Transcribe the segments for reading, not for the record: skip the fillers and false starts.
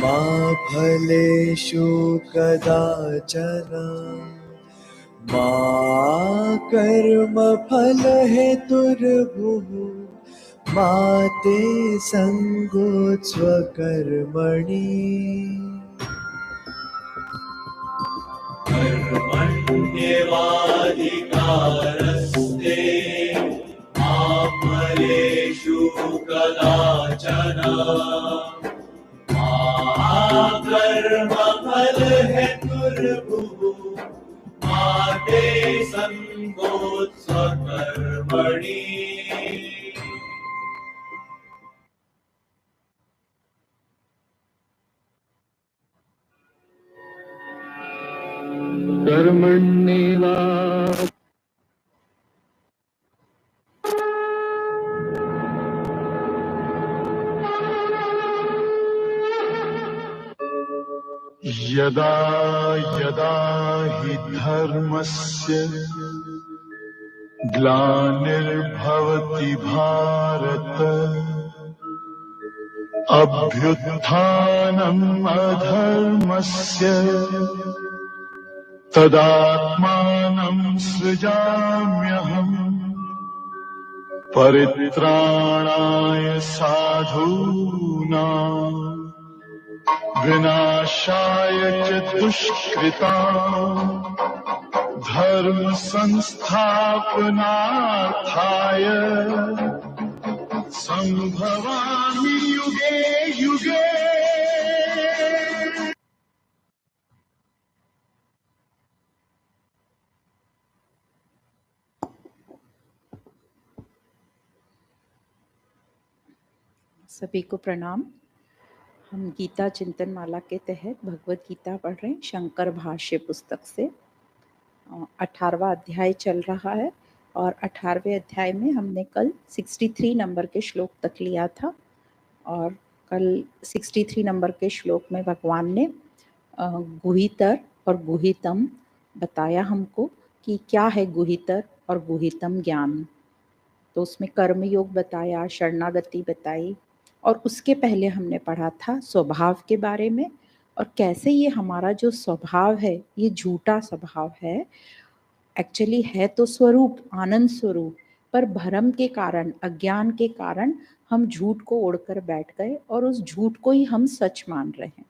मा फलेषु कदाचन मा कर्मफलहेतुर्भुः मा ते सङ्गोत्स्वकर्मणि कर्मण्येवाधिकारस्ते मा फलेषु कदाचन मा कर्मफलहेतुर्भुः मा ते सङ्गोत्स्वकर्मणि। कर्मण्येवा यदा यदा हि धर्मस्य ग्लानिर्भवति भारत अभ्युत्थानम् अधर्मस्य तदात्मानं सृजाम्यहम् परित्राणाय साधूनां विनाशाय च दुष्कृतां धर्म संस्थापनार्थाय संभवामि युगे युगे। सभी को प्रणाम। हम गीता चिंतन माला के तहत भगवत गीता पढ़ रहे हैं शंकर भाष्य पुस्तक से। 18वां अध्याय चल रहा है और 18वें अध्याय में हमने कल 63 नंबर के श्लोक तक लिया था और कल 63 नंबर के श्लोक में भगवान ने गुहितर और गुहितम बताया हमको कि क्या है गुहितर और गुहितम ज्ञान। तो उसमें कर्म योग बताया, शरणागति बताई और उसके पहले हमने पढ़ा था स्वभाव के बारे में और कैसे ये हमारा जो स्वभाव है ये झूठा स्वभाव है। एक्चुअली है तो स्वरूप आनंद स्वरूप, पर भ्रम के कारण, अज्ञान के कारण हम झूठ को ओढ़कर बैठ गए और उस झूठ को ही हम सच मान रहे हैं।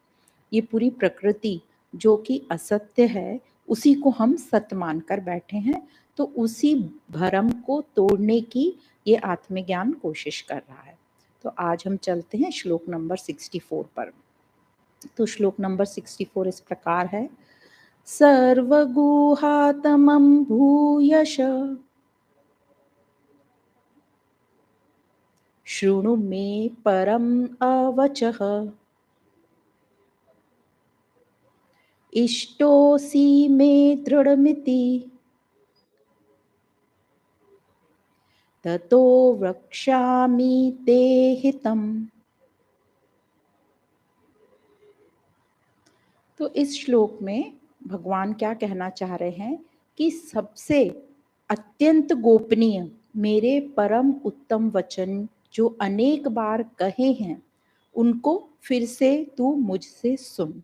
ये पूरी प्रकृति जो कि असत्य है उसी को हम सत्य मानकर बैठे हैं। तो उसी भ्रम को तोड़ने की ये आत्मज्ञान कोशिश कर रहा है। तो आज हम चलते हैं श्लोक नंबर 64 पर। तो श्लोक नंबर 64 इस प्रकार है। सर्वगुहातमं भूयश शृणु मे परम अवचः इष्टोऽसि मे दृढमिति ततो वक्ष्यामि ते हितम्। तो इस श्लोक में भगवान क्या कहना चाह रहे हैं कि सबसे अत्यंत गोपनीय मेरे परम उत्तम वचन जो अनेक बार कहे हैं उनको फिर से तू मुझसे सुन।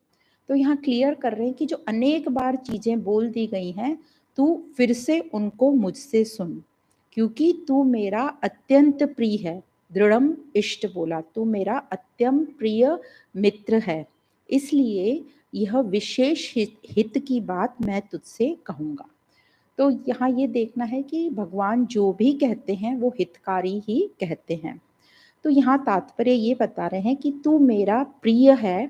तो यहाँ क्लियर कर रहे हैं कि जो अनेक बार चीजें बोल दी गई हैं तू फिर से उनको मुझसे सुन, क्योंकि तू मेरा अत्यंत प्रिय है। दृढ़म इष्ट बोला, तू मेरा अत्यंत प्रिय मित्र है, इसलिए यह विशेष हित की बात मैं तुझसे कहूँगा। तो यहाँ ये देखना है कि भगवान जो भी कहते हैं वो हितकारी ही कहते हैं। तो यहाँ तात्पर्य ये बता रहे हैं कि तू मेरा प्रिय है,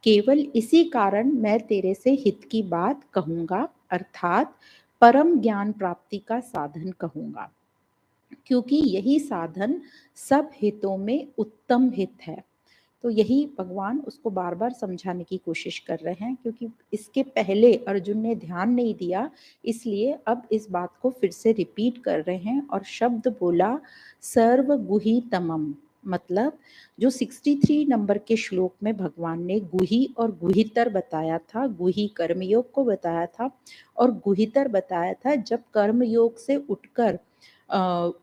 केवल इसी कारण मैं तेरे से हित की बात कहूँगा, अर्थात परम ज्ञान प्राप्ति का साधन कहूँगा, क्योंकि यही साधन सब हितों में उत्तम हित है। तो यही भगवान उसको बार बार समझाने की कोशिश कर रहे हैं, क्योंकि इसके पहले अर्जुन ने ध्यान नहीं दिया, इसलिए अब इस बात को फिर से रिपीट कर रहे हैं। और शब्द बोला सर्वगुहितमम, मतलब जो 63 नंबर के श्लोक में भगवान ने गुही और गुहितर बताया था, गुही कर्मयोग को बताया था और गुहितर बताया था जब कर्मयोग से उठकर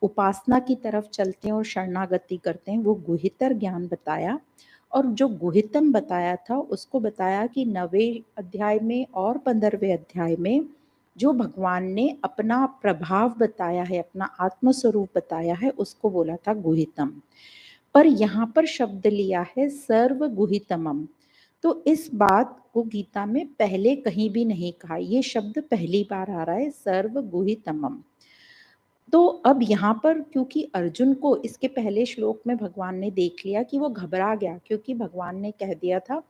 उपासना की तरफ चलते हैं और शरणागति करते हैं, वो गुहितर ज्ञान बताया। और जो गुहितम बताया था उसको बताया कि 9वें अध्याय में और 15वें अध्याय में जो भगवान ने अपना प्रभाव बताया है, अपना आत्मस्वरूप बताया है, उसको बोला था गुहितम। पर यहाँ पर शब्द लिया है सर्व गुहितमम। तो इस बात को गीता में पहले कहीं भी नहीं कहा, ये शब्द पहली बार आ रहा है, सर्व गुहितमम। तो अब यहाँ पर क्योंकि अर्जुन को इसके पहले श्लोक में भगवान ने देख लिया कि वो घबरा गया, क्योंकि भगवान ने कह दिया था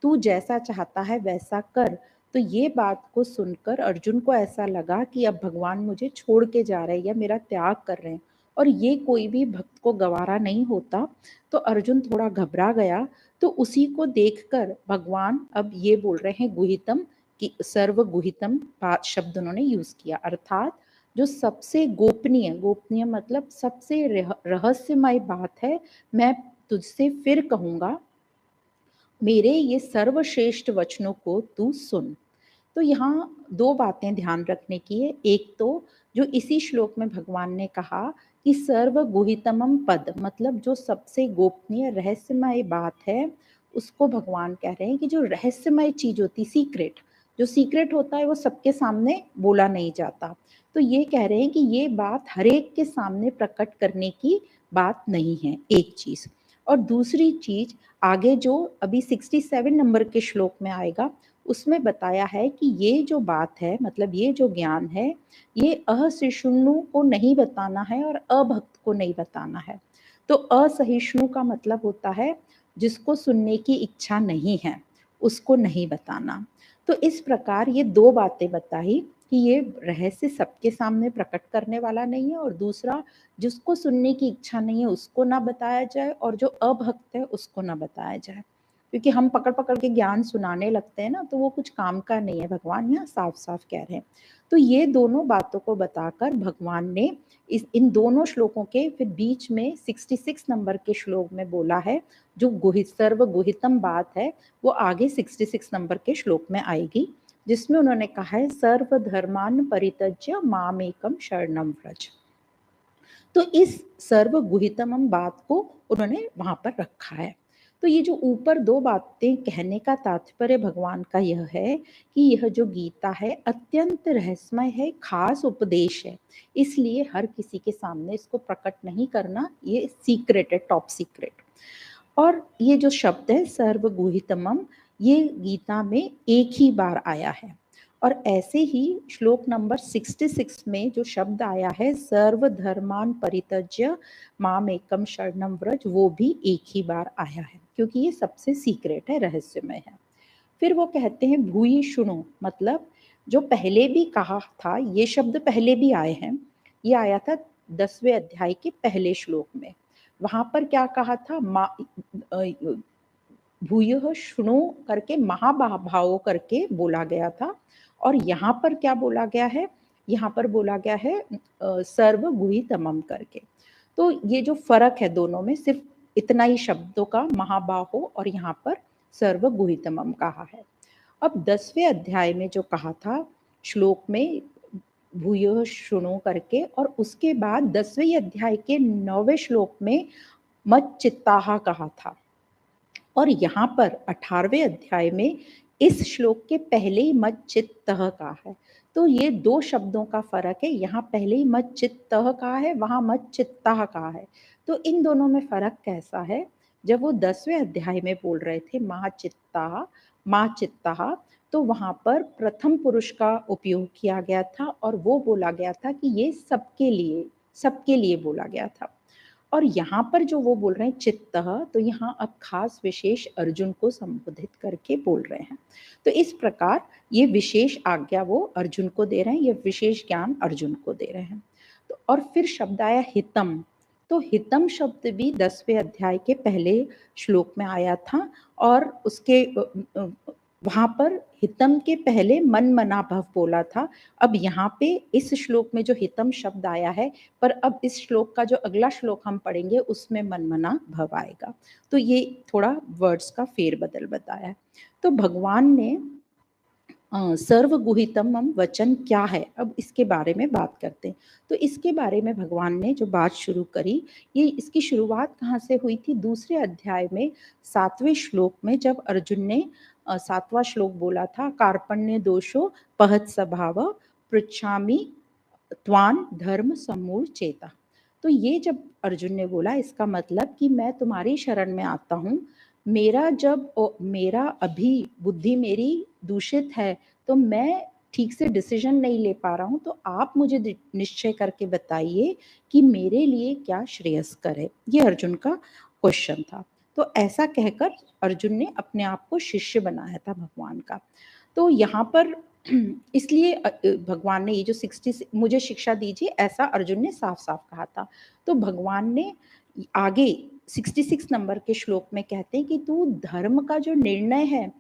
तू जैसा चाहता है वैसा कर। तो ये बात को सुनकर अर्जुन को ऐसा लगा कि अब भगवान मुझे छोड़ के जा रहे हैं या मेरा त्याग कर रहे हैं, और ये कोई भी भक्त को गवारा नहीं होता। तो अर्जुन थोड़ा घबरा गया। तो उसी को देखकर भगवान अब ये बोल रहे हैं गुहितम, कि सर्व गुहितम शब्द उन्होंने यूज किया, अर्थात जो सबसे गोपनीय, गोपनीय मतलब सबसे रहस्यमय बात है, मैं तुझसे फिर कहूंगा, मेरे ये सर्वश्रेष्ठ वचनों को तू सुन। तो यहाँ दो बातें ध्यान रखने की है। एक तो जो इसी श्लोक में भगवान ने कहा कि सर्व गुहितमम पद, मतलब जो सबसे गोपनीय रहस्यमय बात है, उसको भगवान कह रहे हैं कि जो रहस्यमय चीज होती, सीक्रेट, जो सीक्रेट होता है वो सबके सामने बोला नहीं जाता। तो ये कह रहे हैं कि ये बात हर एक के सामने प्रकट करने की बात नहीं है, एक चीज। और दूसरी चीज, आगे जो अभी 67 नंबर के श्लोक में आएगा, उसमें बताया है कि ये जो बात है, मतलब ये जो ज्ञान है, ये असहिष्णु को नहीं बताना है और अभक्त को नहीं बताना है। तो असहिष्णु का मतलब होता है जिसको सुनने की इच्छा नहीं है, उसको नहीं बताना। तो इस प्रकार ये दो बातें बताई कि ये रहस्य सबके सामने प्रकट करने वाला नहीं है, और दूसरा जिसको सुनने की इच्छा नहीं है उसको ना बताया जाए, और जो अभक्त है उसको ना बताया जाए। क्योंकि हम पकड़ पकड़ के ज्ञान सुनाने लगते हैं ना, तो वो कुछ काम का नहीं है, भगवान यहाँ साफ साफ कह रहे हैं। तो ये दोनों बातों को बताकर भगवान ने इन दोनों श्लोकों के फिर बीच में 66 नंबर के श्लोक में बोला है, जो सर्व गुहितम बात है वो आगे 66 नंबर के श्लोक में आएगी, जिसमें उन्होंने कहा है सर्व धर्मान परित्यज्य मामेकम शरणम व्रज। तो इस सर्व गुहितमम बात को उन्होंने वहां पर रखा है। तो ये जो ऊपर दो बातें कहने का तात्पर्य भगवान का यह है कि यह जो गीता है अत्यंत रहस्यमय है, खास उपदेश है, इसलिए हर किसी के सामने इसको प्रकट नहीं करना, ये सीक्रेट है, टॉप सीक्रेट। और ये जो शब्द है सर्व गुहितमम, ये गीता में एक ही बार आया है। और ऐसे ही श्लोक नंबर 66 में जो शब्द आया है सर्व धर्मान परित्यज्य माम एकम शरणम व्रज, वो भी एक ही बार आया है, क्योंकि ये सबसे सीक्रेट है, रहस्यमय है। फिर वो कहते हैं भूयि शुणु, मतलब जो पहले भी कहा था, ये शब्द पहले भी आए हैं, ये आया था 10वें अध्याय के पहले श्लोक में। वहां पर क्या कहा था, भूयः शृणु करके महाभाव करके बोला गया था। और यहाँ पर क्या बोला गया है, यहाँ पर बोला गया है सर्व गुहितमम करके। तो ये जो फर्क है दोनों में, सिर्फ इतना ही शब्दों का, महाबाहो और यहाँ पर सर्व गुहितमम कहा है। अब 10वें अध्याय में जो कहा था श्लोक में भूयः शृणु करके, और उसके बाद 10वें अध्याय के 9वें श्लोक में मत चित्ताहा कहा था। और यहाँ पर 18वें अध्याय में इस श्लोक के पहले ही मत चित्तः का है। तो ये दो शब्दों का फर्क है, यहाँ पहले ही मत चित्तः का है, वहां मत चित्ता का है। तो इन दोनों में फर्क कैसा है, जब वो 10वें अध्याय में बोल रहे थे माँ चित्ता, तो वहां पर प्रथम पुरुष का उपयोग किया गया था, और वो बोला गया था कि ये सबके लिए बोला गया था। और यहाँ पर जो वो बोल रहे हैं चित्तः, तो यहाँ अब खास विशेष अर्जुन को संबोधित करके बोल रहे हैं। तो इस प्रकार ये विशेष आज्ञा वो अर्जुन को दे रहे हैं, ये विशेष ज्ञान अर्जुन को दे रहे हैं। तो और फिर शब्द आया हितम। तो हितम शब्द भी 10वें अध्याय के पहले श्लोक में आया था, और उसके वहां पर हितम के पहले मन मना भव बोला था। अब यहाँ पे इस श्लोक में जो हितम शब्द आया है, पर अब इस श्लोक का जो अगला श्लोक हम पढ़ेंगे उसमें मन मना भव आएगा। तो ये थोड़ा वर्ड्स का फेरबदल बताया है। तो भगवान ने सर्वगुहितम वचन क्या है, अब इसके बारे में बात करते हैं। तो इसके बारे में भगवान ने जो बात शुरू करी, ये इसकी शुरुआत कहाँ से हुई थी? दूसरे अध्याय में 7वें श्लोक में, जब अर्जुन ने 7वां श्लोक बोला था, कार्पण्य दोषो पहत स्वभाव पृच्छामि त्वान धर्म समूल चेता। तो ये जब अर्जुन ने बोला, इसका मतलब कि मैं तुम्हारी शरण में आता हूँ, मेरा अभी बुद्धि मेरी दूषित है, तो मैं ठीक से डिसीजन नहीं ले पा रहा हूँ, तो आप मुझे निश्चय करके बताइए कि मेरे लिए क्या श्रेयस्कर है। ये अर्जुन का क्वेश्चन था। तो ऐसा कहकर अर्जुन ने अपने आप को शिष्य बनाया था भगवान का। तो यहाँ पर इसलिए भगवान ने ये जो 60 मुझे शिक्षा दीजिए, ऐसा अर्जुन ने साफ साफ कहा था। तो भगवान ने आगे 66 नंबर के श्लोक में कहते हैं कि तू धर्म का जो निर्णय है,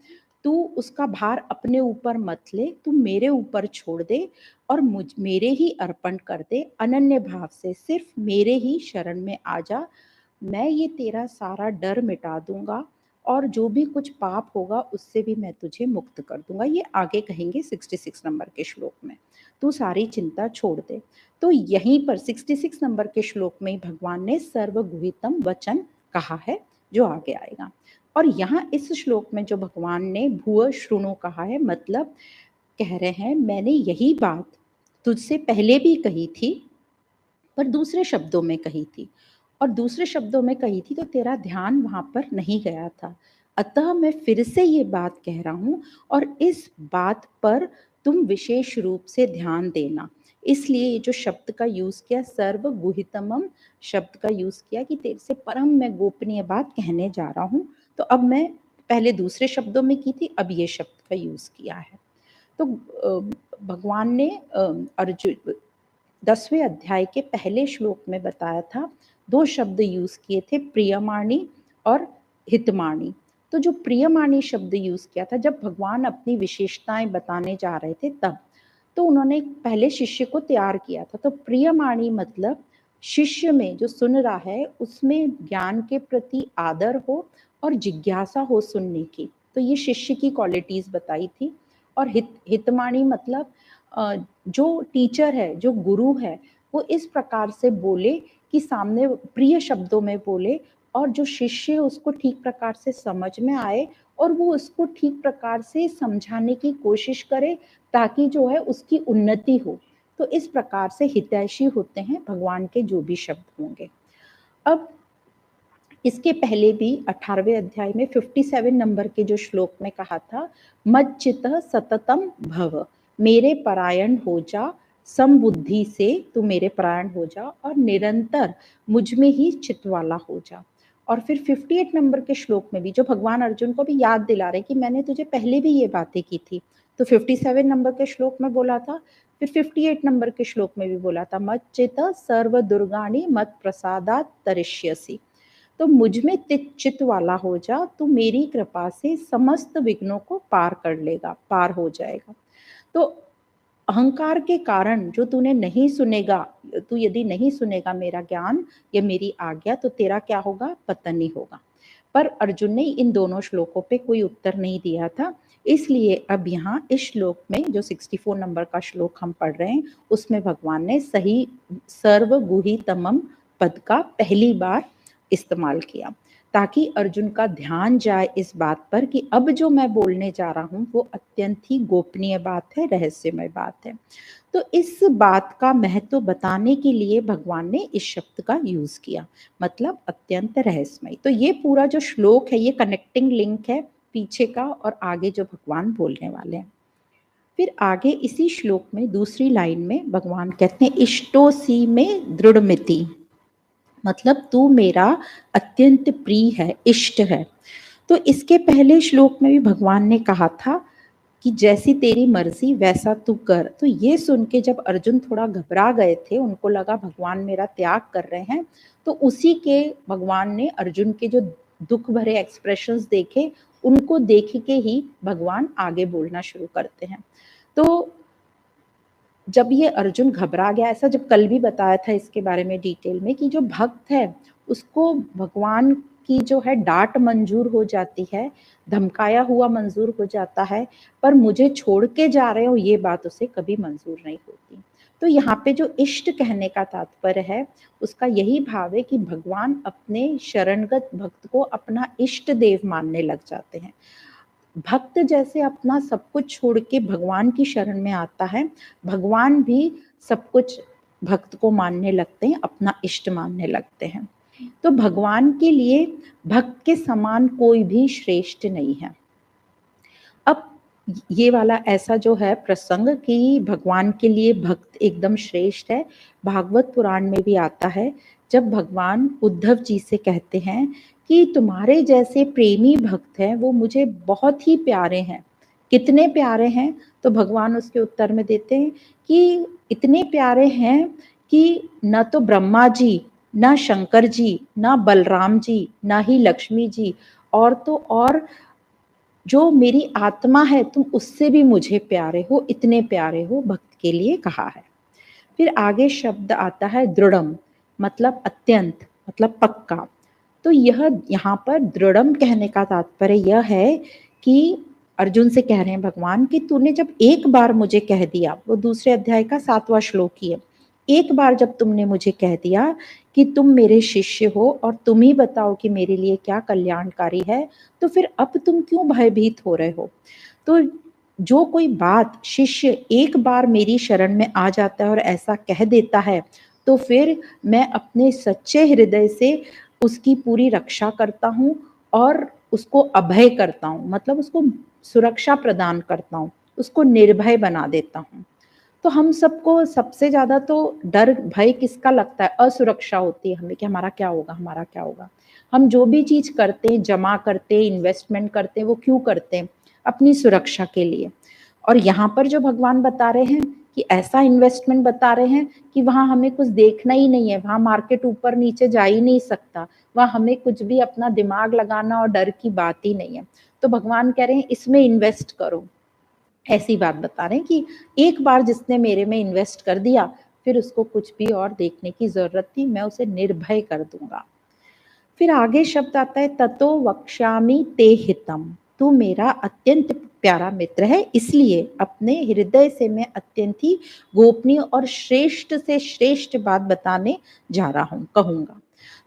तू उसका भार अपने ऊपर मत ले, तू मेरे ऊपर छोड़ दे और मेरे ही अर्पण कर दे, अनन्य भाव से सिर्फ मेरे ही शरण में आ जा। मैं ये तेरा सारा डर मिटा दूंगा और जो भी कुछ पाप होगा उससे भी मैं तुझे मुक्त कर दूंगा। ये आगे कहेंगे 66 नंबर के श्लोक में, तू सारी चिंता छोड़ दे। तो यहीं पर 66 नंबर के श्लोक में भगवान ने सर्वगुहितम वचन कहा है, जो आगे आएगा। और यहाँ इस श्लोक में जो भगवान ने भुव श्रुणु कहा है, मतलब कह रहे हैं मैंने यही बात तुझसे पहले भी कही थी, पर दूसरे शब्दों में कही थी, और दूसरे शब्दों में कही थी तो तेरा ध्यान वहां पर नहीं गया था। अतः मैं फिर से ये बात कह रहा हूँ और इस बात पर तुम विशेष रूप से ध्यान देना। इसलिए ये जो शब्द का यूज किया, सर्वगुहितमम शब्द का यूज किया कि तेरे से परम मैं गोपनीय बात कहने जा रहा हूँ। तो अब मैं पहले दूसरे शब्दों में की थी, अब ये शब्द का यूज किया है। तो भगवान ने अर्जुन 10वें अध्याय के पहले श्लोक में बताया था, 2 शब्द यूज किए थे, प्रियमाणी और हितमाणी। तो जो प्रियमाणी शब्द यूज किया था, जब भगवान अपनी विशेषताएं बताने जा रहे थे तब, तो उन्होंने पहले शिष्य को तैयार किया था। तो प्रियमाणी मतलब शिष्य में जो सुन रहा है उसमें ज्ञान के प्रति आदर हो और जिज्ञासा हो सुनने की, तो ये शिष्य की क्वालिटीज बताई थी। और हितमाणी मतलब जो टीचर है, जो गुरु है, वो इस प्रकार से बोले कि सामने प्रिय शब्दों में बोले और जो शिष्य है उसको ठीक प्रकार से समझ में आए और वो उसको ठीक प्रकार से समझाने की कोशिश करे ताकि जो है उसकी उन्नति हो। तो इस प्रकार से हितैषी होते हैं भगवान के जो भी शब्द होंगे। अब इसके पहले भी 18वें अध्याय में 57 नंबर के जो श्लोक में कहा था, मच्चित्तः सततम भव, मेरे परायण हो जा, समबुद्धि से तू मेरे परायण हो जा और निरंतर मुझ में ही चित्त वाला हो जा। और फिर 58 नंबर के श्लोक में भी जो भगवान अर्जुन को भी याद दिला रहे कि मैंने तुझे पहले भी ये बातें की थी, तो 57 नंबर के श्लोक में बोला था, फिर 58 नंबर के श्लोक में भी बोला था, मच्चित्तः सर्व दुर्गाणि मत प्रसादात् तरिष्यसि। तो मुझ में चित्त वाला हो जा, तू मेरी कृपा से समस्त विघ्नों को पार कर लेगा, पार हो जाएगा। तो अहंकार के कारण जो तूने नहीं सुनेगा, तू यदि नहीं सुनेगा मेरा ज्ञान या मेरी आज्ञा, तो तेरा क्या होगा? पतन ही होगा। पर अर्जुन ने इन दोनों श्लोकों पे कोई उत्तर नहीं दिया था, इसलिए अब यहाँ इस श्लोक में जो 64 नंबर का श्लोक हम पढ़ रहे हैं, उसमें भगवान ने सही सर्वगुहितमम पद का पहली बार इस्तेमाल किया ताकि अर्जुन का ध्यान जाए इस बात पर कि अब जो मैं बोलने जा रहा हूँ वो अत्यंत ही गोपनीय बात है, रहस्यमय बात है। तो इस बात का महत्व बताने के लिए भगवान ने इस शब्द का यूज किया, मतलब अत्यंत रहस्यमय। तो ये पूरा जो श्लोक है ये कनेक्टिंग लिंक है पीछे का और आगे जो भगवान बोलने वाले हैं। फिर आगे इसी श्लोक में दूसरी लाइन में भगवान कहते हैं, इष्टोसी में दृढ़मिति, मतलब तू मेरा अत्यंत प्रिय है, इष्ट है। तो इसके पहले श्लोक में भी भगवान ने कहा था कि जैसी तेरी मर्जी वैसा तू कर। तो ये सुन के जब अर्जुन थोड़ा घबरा गए थे, उनको लगा भगवान मेरा त्याग कर रहे हैं, तो उसी के भगवान ने अर्जुन के जो दुख भरे एक्सप्रेशंस देखे, उनको देख के ही भगवान आगे बोलना शुरू करते हैं। तो जब ये अर्जुन घबरा गया, ऐसा जब कल भी बताया था इसके बारे में डिटेल में कि जो भक्त है उसको भगवान की जो है डांट मंजूर हो जाती है, धमकाया हुआ मंजूर हो जाता है, पर मुझे छोड़ के जा रहे हो ये बात उसे कभी मंजूर नहीं होती। तो यहाँ पे जो इष्ट कहने का तात्पर्य है उसका यही भाव है कि भगवान अपने शरणगत भक्त को अपना इष्ट देव मानने लग जाते हैं। भक्त जैसे अपना सब कुछ छोड़ के भगवान की शरण में आता है, भगवान भी सब कुछ भक्त को मानने लगते हैं, अपना इष्ट मानने लगते हैं। तो भगवान के लिए भक्त के समान कोई भी श्रेष्ठ नहीं है। अब ये वाला ऐसा जो है प्रसंग कि भगवान के लिए भक्त एकदम श्रेष्ठ है, भागवत पुराण में भी आता है, जब भगवान उद्धव जी से कहते हैं कि तुम्हारे जैसे प्रेमी भक्त हैं वो मुझे बहुत ही प्यारे हैं। कितने प्यारे हैं? तो भगवान उसके उत्तर में देते हैं कि इतने प्यारे हैं कि न तो ब्रह्मा जी, न शंकर जी, न बलराम जी, न ही लक्ष्मी जी, और तो और जो मेरी आत्मा है तुम उससे भी मुझे प्यारे हो, इतने प्यारे हो, भक्त के लिए कहा है। फिर आगे शब्द आता है दृढ़म, मतलब अत्यंत, मतलब पक्का। तो यह यहाँ पर दृढ़म कहने का तात्पर्य यह है कि अर्जुन से कह रहे हैं भगवान कि तूने जब एक बार मुझे कह दिया, वो दूसरे अध्याय का 7वां श्लोक ही है, एक बार जब तुमने मुझे कह दिया कि तुम मेरे शिष्य हो और तुम ही बताओ कि मेरे लिए क्या कल्याणकारी है, तो फिर अब तुम क्यों भयभीत हो रहे हो? तो जो कोई बात शिष्य एक बार मेरी शरण में आ जाता है और ऐसा कह देता है, तो फिर मैं अपने सच्चे हृदय से उसकी पूरी रक्षा करता हूँ और उसको अभय करता हूँ, मतलब उसको सुरक्षा प्रदान करता हूँ, उसको निर्भय बना देता हूँ। तो हम सबको सबसे ज्यादा तो डर भय किसका लगता है? असुरक्षा होती है हमें कि हमारा क्या होगा, हमारा क्या होगा। हम जो भी चीज करते हैं, जमा करते हैं, इन्वेस्टमेंट करते हैं, वो क्यों करते हैं? अपनी सुरक्षा के लिए। और यहाँ पर जो भगवान बता रहे हैं कि ऐसा इन्वेस्टमेंट बता रहे हैं कि वहां हमें कुछ देखना ही नहीं है, वहां मार्केट ऊपर नीचे जा ही नहीं सकता, वहां हमें कुछ भी अपना दिमाग लगाना और डर की बात ही नहीं है। तो भगवान कह रहे हैं इसमें इन्वेस्ट करो। ऐसी बात बता रहे हैं कि एक बार जिसने मेरे में इन्वेस्ट कर दिया, फिर उसको कुछ भी और देखने की जरूरत थी, मैं उसे निर्भय कर दूंगा। फिर आगे शब्द आता है ततो वक्ष्यामि ते हितम, तू मेरा अत्यंत प्यारा मित्र है, इसलिए अपने हृदय से मैं अत्यंत ही गोपनीय और श्रेष्ठ से श्रेष्ठ बात बताने जा रहा हूं, कहूंगा।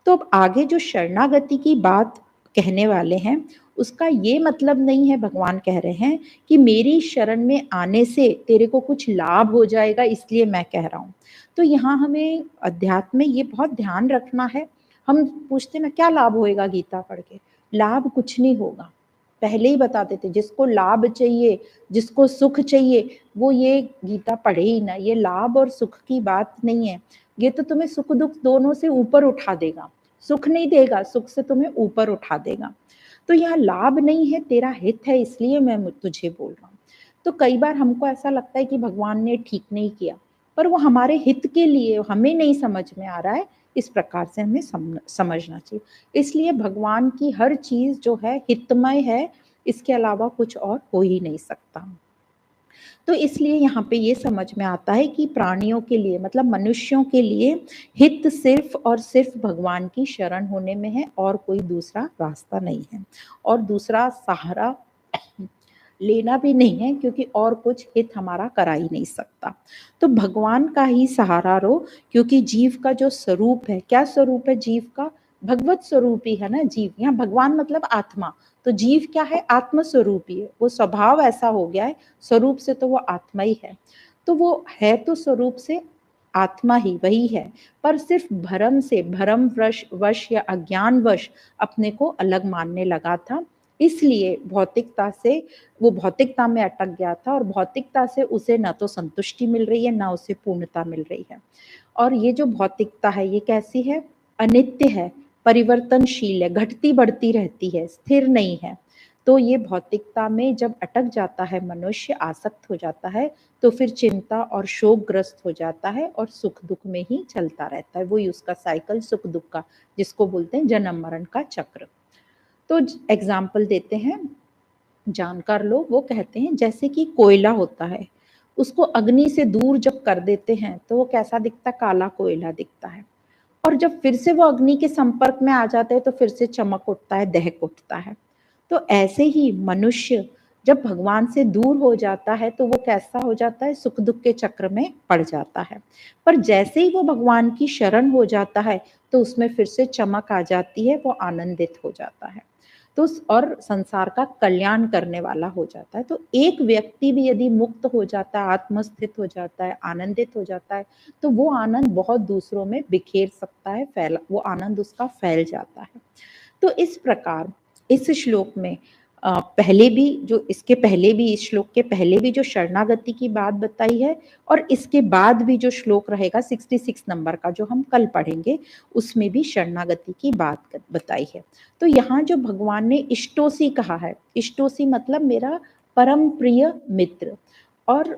तो अब आगे जो शरणागति की बात कहने वाले हैं उसका ये मतलब नहीं है, भगवान कह रहे हैं कि मेरी शरण में आने से तेरे को कुछ लाभ हो जाएगा इसलिए मैं कह रहा हूं। तो यहाँ हमें अध्यात्म में ये बहुत ध्यान रखना है। हम पूछते ना क्या लाभ होएगा गीता पढ़ के? लाभ कुछ नहीं होगा, पहले ही बताते थे। जिसको लाभ चाहिए, जिसको सुख चाहिए, वो ये गीता पढ़े ही ना। ये लाभ और सुख की बात नहीं है, ये तो तुम्हें सुख दुख दोनों से ऊपर उठा देगा। सुख नहीं देगा, सुख से तुम्हें ऊपर उठा देगा। तो यहाँ लाभ नहीं है, तेरा हित है, इसलिए मैं तुझे बोल रहा हूँ। तो कई बार हमको ऐसा लगता है कि भगवान ने ठीक नहीं किया, पर वो हमारे हित के लिए, हमें नहीं समझ में आ रहा है, इस प्रकार से हमें समझना चाहिए। इसलिए भगवान की हर चीज जो है हितमय है, इसके अलावा कुछ और हो ही नहीं सकता। तो इसलिए यहाँ पे ये समझ में आता है कि प्राणियों के लिए, मतलब मनुष्यों के लिए हित सिर्फ और सिर्फ भगवान की शरण होने में है, और कोई दूसरा रास्ता नहीं है, और दूसरा सहारा लेना भी नहीं है, क्योंकि और कुछ हित हमारा करा ही नहीं सकता। तो भगवान का ही सहारा लो, क्योंकि जीव का जो स्वरूप है, क्या स्वरूप है जीव का? भगवत स्वरूप ही है ना जीव। यहाँ भगवान मतलब आत्मा, तो जीव क्या है? आत्म स्वरूप ही है। वो स्वभाव ऐसा हो गया है, स्वरूप से तो वो आत्मा ही है। तो वो है तो स्वरूप से आत्मा ही वही है, पर सिर्फ भ्रम से, भ्रम वश या अज्ञान वश अपने को अलग मानने लगा था, इसलिए भौतिकता से, वो भौतिकता में अटक गया था, और भौतिकता से उसे न तो संतुष्टि मिल रही है, ना उसे पूर्णता मिल रही है। और ये जो भौतिकता है ये कैसी है? अनित्य है, परिवर्तनशील है, घटती बढ़ती रहती है, स्थिर नहीं है। तो ये भौतिकता में जब अटक जाता है मनुष्य, आसक्त हो जाता है, तो फिर चिंता और शोकग्रस्त हो जाता है और सुख दुख में ही चलता रहता है। वही उसका साइकिल सुख दुख का, जिसको बोलते हैं जन्म मरण का चक्र। तो एग्जाम्पल देते हैं, जानकार लोग वो कहते हैं जैसे कि कोयला होता है, उसको अग्नि से दूर जब कर देते हैं तो वो कैसा दिखता? काला कोयला दिखता है। और जब फिर से वो अग्नि के संपर्क में आ जाते हैं तो फिर से चमक उठता है, दहक उठता है। तो ऐसे ही मनुष्य जब भगवान से दूर हो जाता है तो वो कैसा हो जाता है, सुख दुख के चक्र में पड़ जाता है। पर जैसे ही वो भगवान की शरण हो जाता है तो उसमें फिर से चमक आ जाती है, वो आनंदित हो जाता है। तो और संसार का कल्याण करने वाला हो जाता है। तो एक व्यक्ति भी यदि मुक्त हो जाता है, आत्मस्थित हो जाता है, आनंदित हो जाता है, तो वो आनंद बहुत दूसरों में बिखेर सकता है, वो आनंद उसका फैल जाता है। तो इस प्रकार इस श्लोक में पहले भी जो इसके पहले भी, इस श्लोक के पहले भी जो शरणागति की बात बताई है और इसके बाद भी जो श्लोक रहेगा 66 नंबर का जो हम कल पढ़ेंगे, उसमें भी शरणागति की बात बताई है। तो यहाँ जो भगवान ने इष्टोसी कहा है, इष्टोसी मतलब मेरा परम प्रिय मित्र, और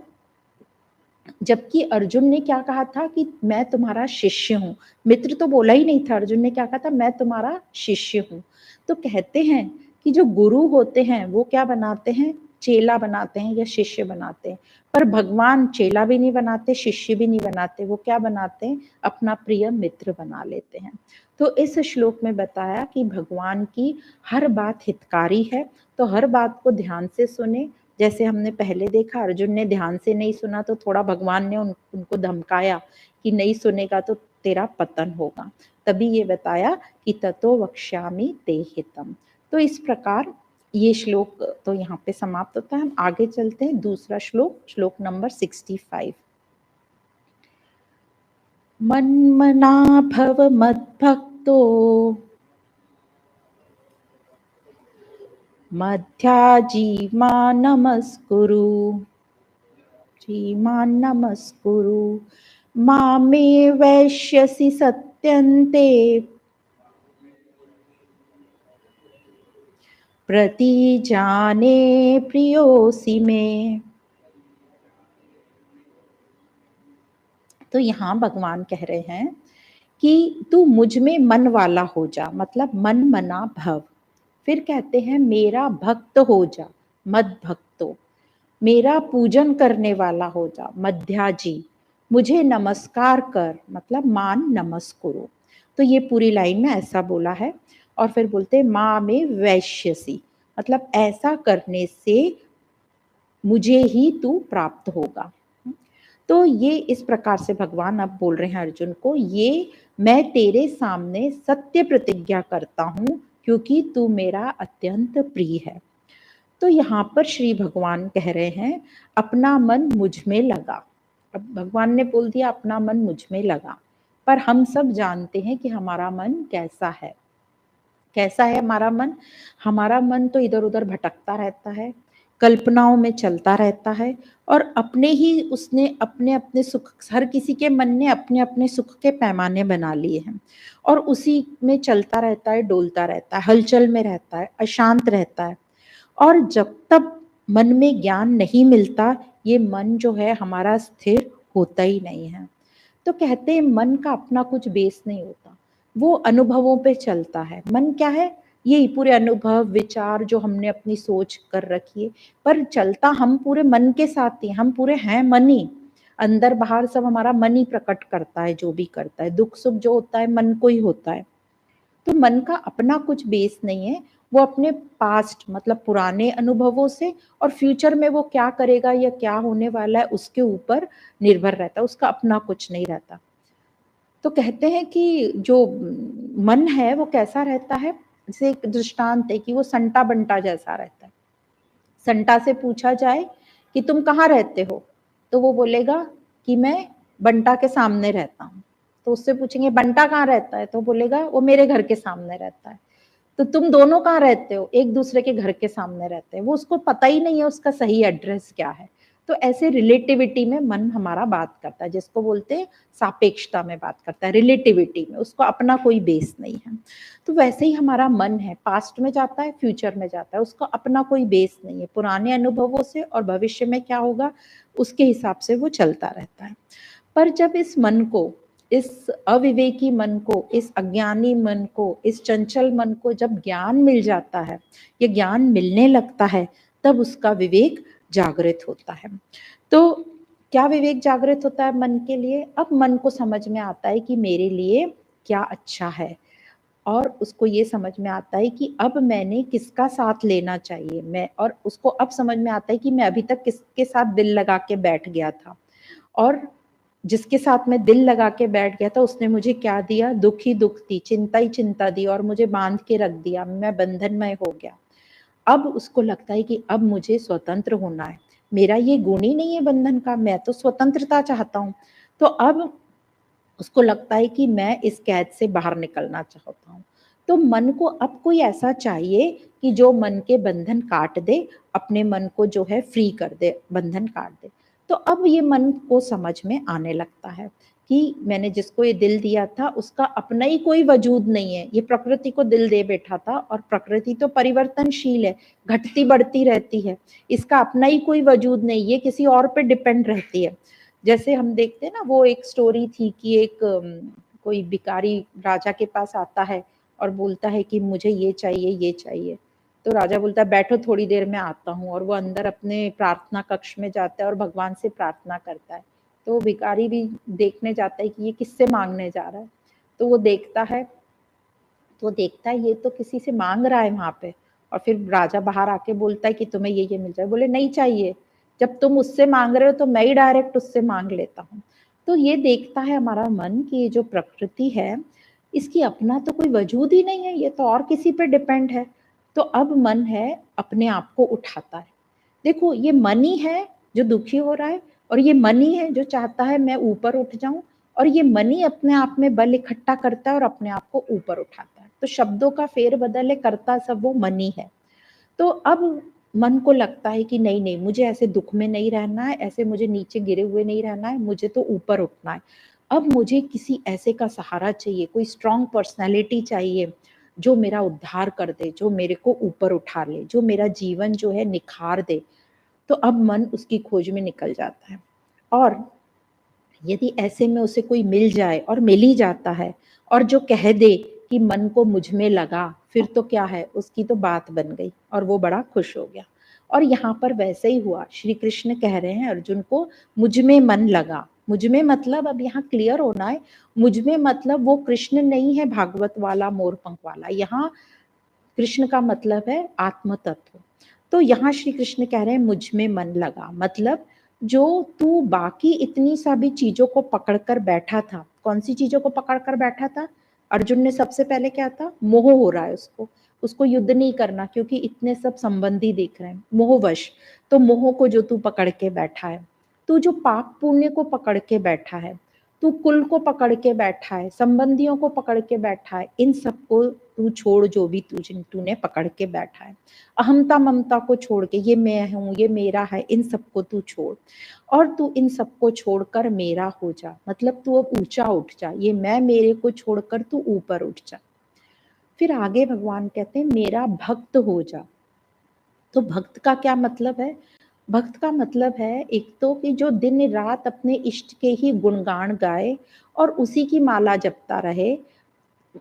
जबकि अर्जुन ने क्या कहा था कि मैं तुम्हारा शिष्य हूँ, मित्र तो बोला ही नहीं था। अर्जुन ने क्या कहा था, मैं तुम्हारा शिष्य हूँ। तो कहते हैं कि जो गुरु होते हैं वो क्या बनाते हैं, चेला बनाते हैं या शिष्य बनाते हैं। पर भगवान चेला भी नहीं बनाते, शिष्य भी नहीं बनाते, वो क्या बनाते हैं, अपना प्रिय मित्र बना लेते हैं। तो इस श्लोक में बताया कि भगवान की हर बात हितकारी है, तो हर बात को ध्यान से सुने। जैसे हमने पहले देखा, अर्जुन ने ध्यान से नहीं सुना तो थोड़ा भगवान ने उनको धमकाया कि नहीं सुनेगा तो तेरा पतन होगा। तभी ये बताया कि ततो वक्ष्यामि ते हितम। तो इस प्रकार ये श्लोक तो यहाँ पे समाप्त होता है। हम आगे चलते हैं, दूसरा श्लोक, श्लोक नंबर 65। मन्मना भव मद्भक्तो मध्याजी मां नमस्कुरु, श्रीमान् नमस्कुरु, मामे वैश्यसि सत्यन्ते प्रतिजाने प्रियोसि मे। तो यहाँ भगवान कह रहे हैं कि तू मुझ में मन वाला हो जा, मतलब मन मना भव। फिर कहते हैं मेरा भक्त हो जा, मद भक्तो, मेरा पूजन करने वाला हो जा, मध्याजी, मुझे नमस्कार कर, मतलब मान नमस्कुरु। तो ये पूरी लाइन में ऐसा बोला है। और फिर बोलते माँ में वैश्यसी, मतलब ऐसा करने से मुझे ही तू प्राप्त होगा। तो ये इस प्रकार से भगवान अब बोल रहे हैं अर्जुन को, ये मैं तेरे सामने सत्य प्रतिज्ञा करता हूँ क्योंकि तू मेरा अत्यंत प्रिय है। तो यहाँ पर श्री भगवान कह रहे हैं अपना मन मुझ में लगा। अब भगवान ने बोल दिया अपना मन मुझ में लगा, पर हम सब जानते हैं कि हमारा मन कैसा है। कैसा है हमारा मन? हमारा मन तो इधर उधर भटकता रहता है, कल्पनाओं में चलता रहता है, और अपने ही उसने अपने अपने सुख, हर किसी के मन ने अपने अपने सुख के पैमाने बना लिए हैं और उसी में चलता रहता है, डोलता रहता है, हलचल में रहता है, अशांत रहता है। और जब तक मन में ज्ञान नहीं मिलता, ये मन जो है हमारा स्थिर होता ही नहीं है। तो कहते हैं मन का अपना कुछ बेस नहीं होता, वो अनुभवों पे चलता है। मन क्या है? यही पूरे अनुभव विचार जो हमने अपनी सोच कर रखी है, पर चलता हम पूरे मन के साथ ही, हम पूरे हैं मन ही, अंदर बाहर सब हमारा मन ही प्रकट करता है। जो भी करता है, दुख सुख जो होता है मन को ही होता है। तो मन का अपना कुछ बेस नहीं है, वो अपने पास्ट मतलब पुराने अनुभवों से और फ्यूचर में वो क्या करेगा या क्या होने वाला है उसके ऊपर निर्भर रहता है, उसका अपना कुछ नहीं रहता। तो कहते हैं कि जो मन है वो कैसा रहता है, जैसे एक दृष्टांत है कि वो संटा बंटा जैसा रहता है। संटा से पूछा जाए कि तुम कहाँ रहते हो, तो वो बोलेगा कि मैं बंटा के सामने रहता हूँ। तो उससे पूछेंगे बंटा कहाँ रहता है, तो बोलेगा वो मेरे घर के सामने रहता है। तो तुम दोनों कहाँ रहते हो? एक दूसरे के घर के सामने रहते हैं। वो उसको पता ही नहीं है उसका सही एड्रेस क्या है। तो ऐसे रिलेटिविटी में मन हमारा बात करता है, जिसको बोलते हैं सापेक्षता में बात करता है, रिलेटिविटी में, उसको अपना कोई बेस नहीं है। तो वैसे ही हमारा मन है, पास्ट में जाता है, फ्यूचर में जाता है, उसको अपना कोई बेस नहीं है। पुराने अनुभवों से और भविष्य में क्या होगा उसके हिसाब से वो चलता रहता है। पर जब इस मन को, इस अविवेकी मन को, इस अज्ञानी मन को, इस चंचल मन को जब ज्ञान मिल जाता है, ये ज्ञान मिलने लगता है, तब उसका विवेक जागृत होता है। तो क्या विवेक जागृत होता है मन के लिए? अब मन को समझ में आता है कि मेरे लिए क्या अच्छा है, और उसको ये समझ में आता है कि अब मैंने किसका साथ लेना चाहिए, मैं, और उसको अब समझ में आता है कि मैं अभी तक किसके साथ दिल लगा के बैठ गया था, और जिसके साथ मैं दिल लगा के बैठ गया था उसने मुझे क्या दिया, दुख ही दुख दी, चिंता ही चिंता दी, और मुझे बांध के रख दिया, मैं बंधनमय हो गया। अब उसको लगता है कि अब मुझे स्वतंत्र होना है, मेरा ये गुण ही नहीं है बंधन का, मैं तो स्वतंत्रता चाहता हूँ। तो अब उसको लगता है कि मैं इस कैद से बाहर निकलना चाहता हूँ। तो मन को अब कोई ऐसा चाहिए कि जो मन के बंधन काट दे, अपने मन को जो है फ्री कर दे, बंधन काट दे। तो अब ये मन को समझ में आने लगता है कि मैंने जिसको ये दिल दिया था उसका अपना ही कोई वजूद नहीं है, ये प्रकृति को दिल दे बैठा था, और प्रकृति तो परिवर्तनशील है, घटती बढ़ती रहती है, इसका अपना ही कोई वजूद नहीं, ये किसी और पे डिपेंड रहती है। जैसे हम देखते हैं ना, वो एक स्टोरी थी कि एक कोई भिखारी राजा के पास आता है और बोलता है कि मुझे ये चाहिए, ये चाहिए। तो राजा बोलता है बैठो थोड़ी देर में आता हूँ, और वो अंदर अपने प्रार्थना कक्ष में जाता है और भगवान से प्रार्थना करता है। तो भिखारी भी देखने जाता है कि ये किससे मांगने जा रहा है। तो वो देखता है, ये तो किसी से मांग रहा है वहां पे। और फिर राजा बाहर आके बोलता है कि तुम्हें ये मिल जाए। बोले नहीं चाहिए, जब तुम उससे मांग रहे हो तो मैं ही डायरेक्ट उससे मांग लेता हूँ। तो ये देखता है हमारा मन कि ये जो प्रकृति है इसकी अपना तो कोई वजूद ही नहीं है, ये तो और किसी पे डिपेंड है। तो अब मन है अपने आप को उठाता है। देखो ये मन ही है जो दुखी हो रहा है, और ये मन ही है जो चाहता है मैं ऊपर उठ जाऊं, और ये मन ही अपने आप में बल इकट्ठा करता है और अपने आप को ऊपर उठाता है। तो शब्दों का फेर बदल है, करता सब वो मन ही है। तो अब मन को लगता है कि नहीं नहीं, मुझे ऐसे दुख में नहीं रहना है, ऐसे मुझे नीचे गिरे हुए नहीं रहना है, मुझे तो ऊपर उठना है। अब मुझे किसी ऐसे का सहारा चाहिए, कोई स्ट्रॉन्ग पर्सनैलिटी चाहिए जो मेरा उद्धार कर दे, जो मेरे को ऊपर उठा ले, जो मेरा जीवन जो है निखार दे। तो अब मन उसकी खोज में निकल जाता है, और यदि ऐसे में उसे कोई मिल जाए, और मिल ही जाता है, और जो कह दे कि मन को मुझ में लगा, फिर तो क्या है, उसकी तो बात बन गई और वो बड़ा खुश हो गया। और यहाँ पर वैसे ही हुआ, श्री कृष्ण कह रहे हैं अर्जुन को मुझ में मन लगा। मुझ में मतलब अब यहाँ क्लियर होना है, मुझ में मतलब वो कृष्ण नहीं है भागवत वाला मोर पंख वाला, यहाँ कृष्ण का मतलब है आत्म तत्व। तो यहाँ श्री कृष्ण कह रहे हैं मुझ में मन लगा, मतलब जो तू बाकी इतनी सा भी चीजों को पकड़कर बैठा था, कौन सी चीजों को पकड़कर बैठा था? अर्जुन ने सबसे पहले क्या था, मोह हो रहा है उसको, उसको युद्ध नहीं करना क्योंकि इतने सब संबंधी दिख रहे हैं, मोहवश। तो मोह को जो तू पकड़ के बैठा है, तू जो पाप पुण्य को पकड़ के बैठा है, तू कुल को पकड़ के बैठा है, संबंधियों को पकड़ के बैठा है, इन सबको तू छोड़, जो भी तूने पकड़ के बैठा है। अहमता ममता को छोड़ के, ये मैं हूँ, ये मेरा है, इन सबको तू छोड़, और तू इन सबको छोड़कर मेरा हो जा, मतलब तू अब ऊंचा उठ जा, ये मैं मेरे को छोड़कर तू ऊपर उठ जा। फिर आगे भगवान कहते हैं मेरा भक्त हो जा। तो भक्त का क्या मतलब है? भक्त का मतलब है एक तो कि जो दिन रात अपने इष्ट के ही गुणगान गाए और उसी की माला जपता रहे।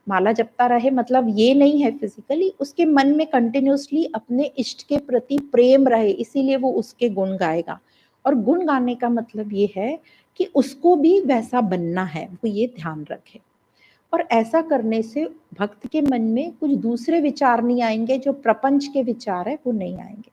माला जपता रहे मतलब ये नहीं है फिजिकली, उसके मन में कंटिन्यूसली अपने इष्ट के प्रति प्रेम रहे, इसीलिए वो उसके गुण गाएगा। और गुण गाने का मतलब ये है कि उसको भी वैसा बनना है, वो ये ध्यान रखे। और ऐसा करने से भक्त के मन में कुछ दूसरे विचार नहीं आएंगे, जो प्रपंच के विचार है वो नहीं आएंगे।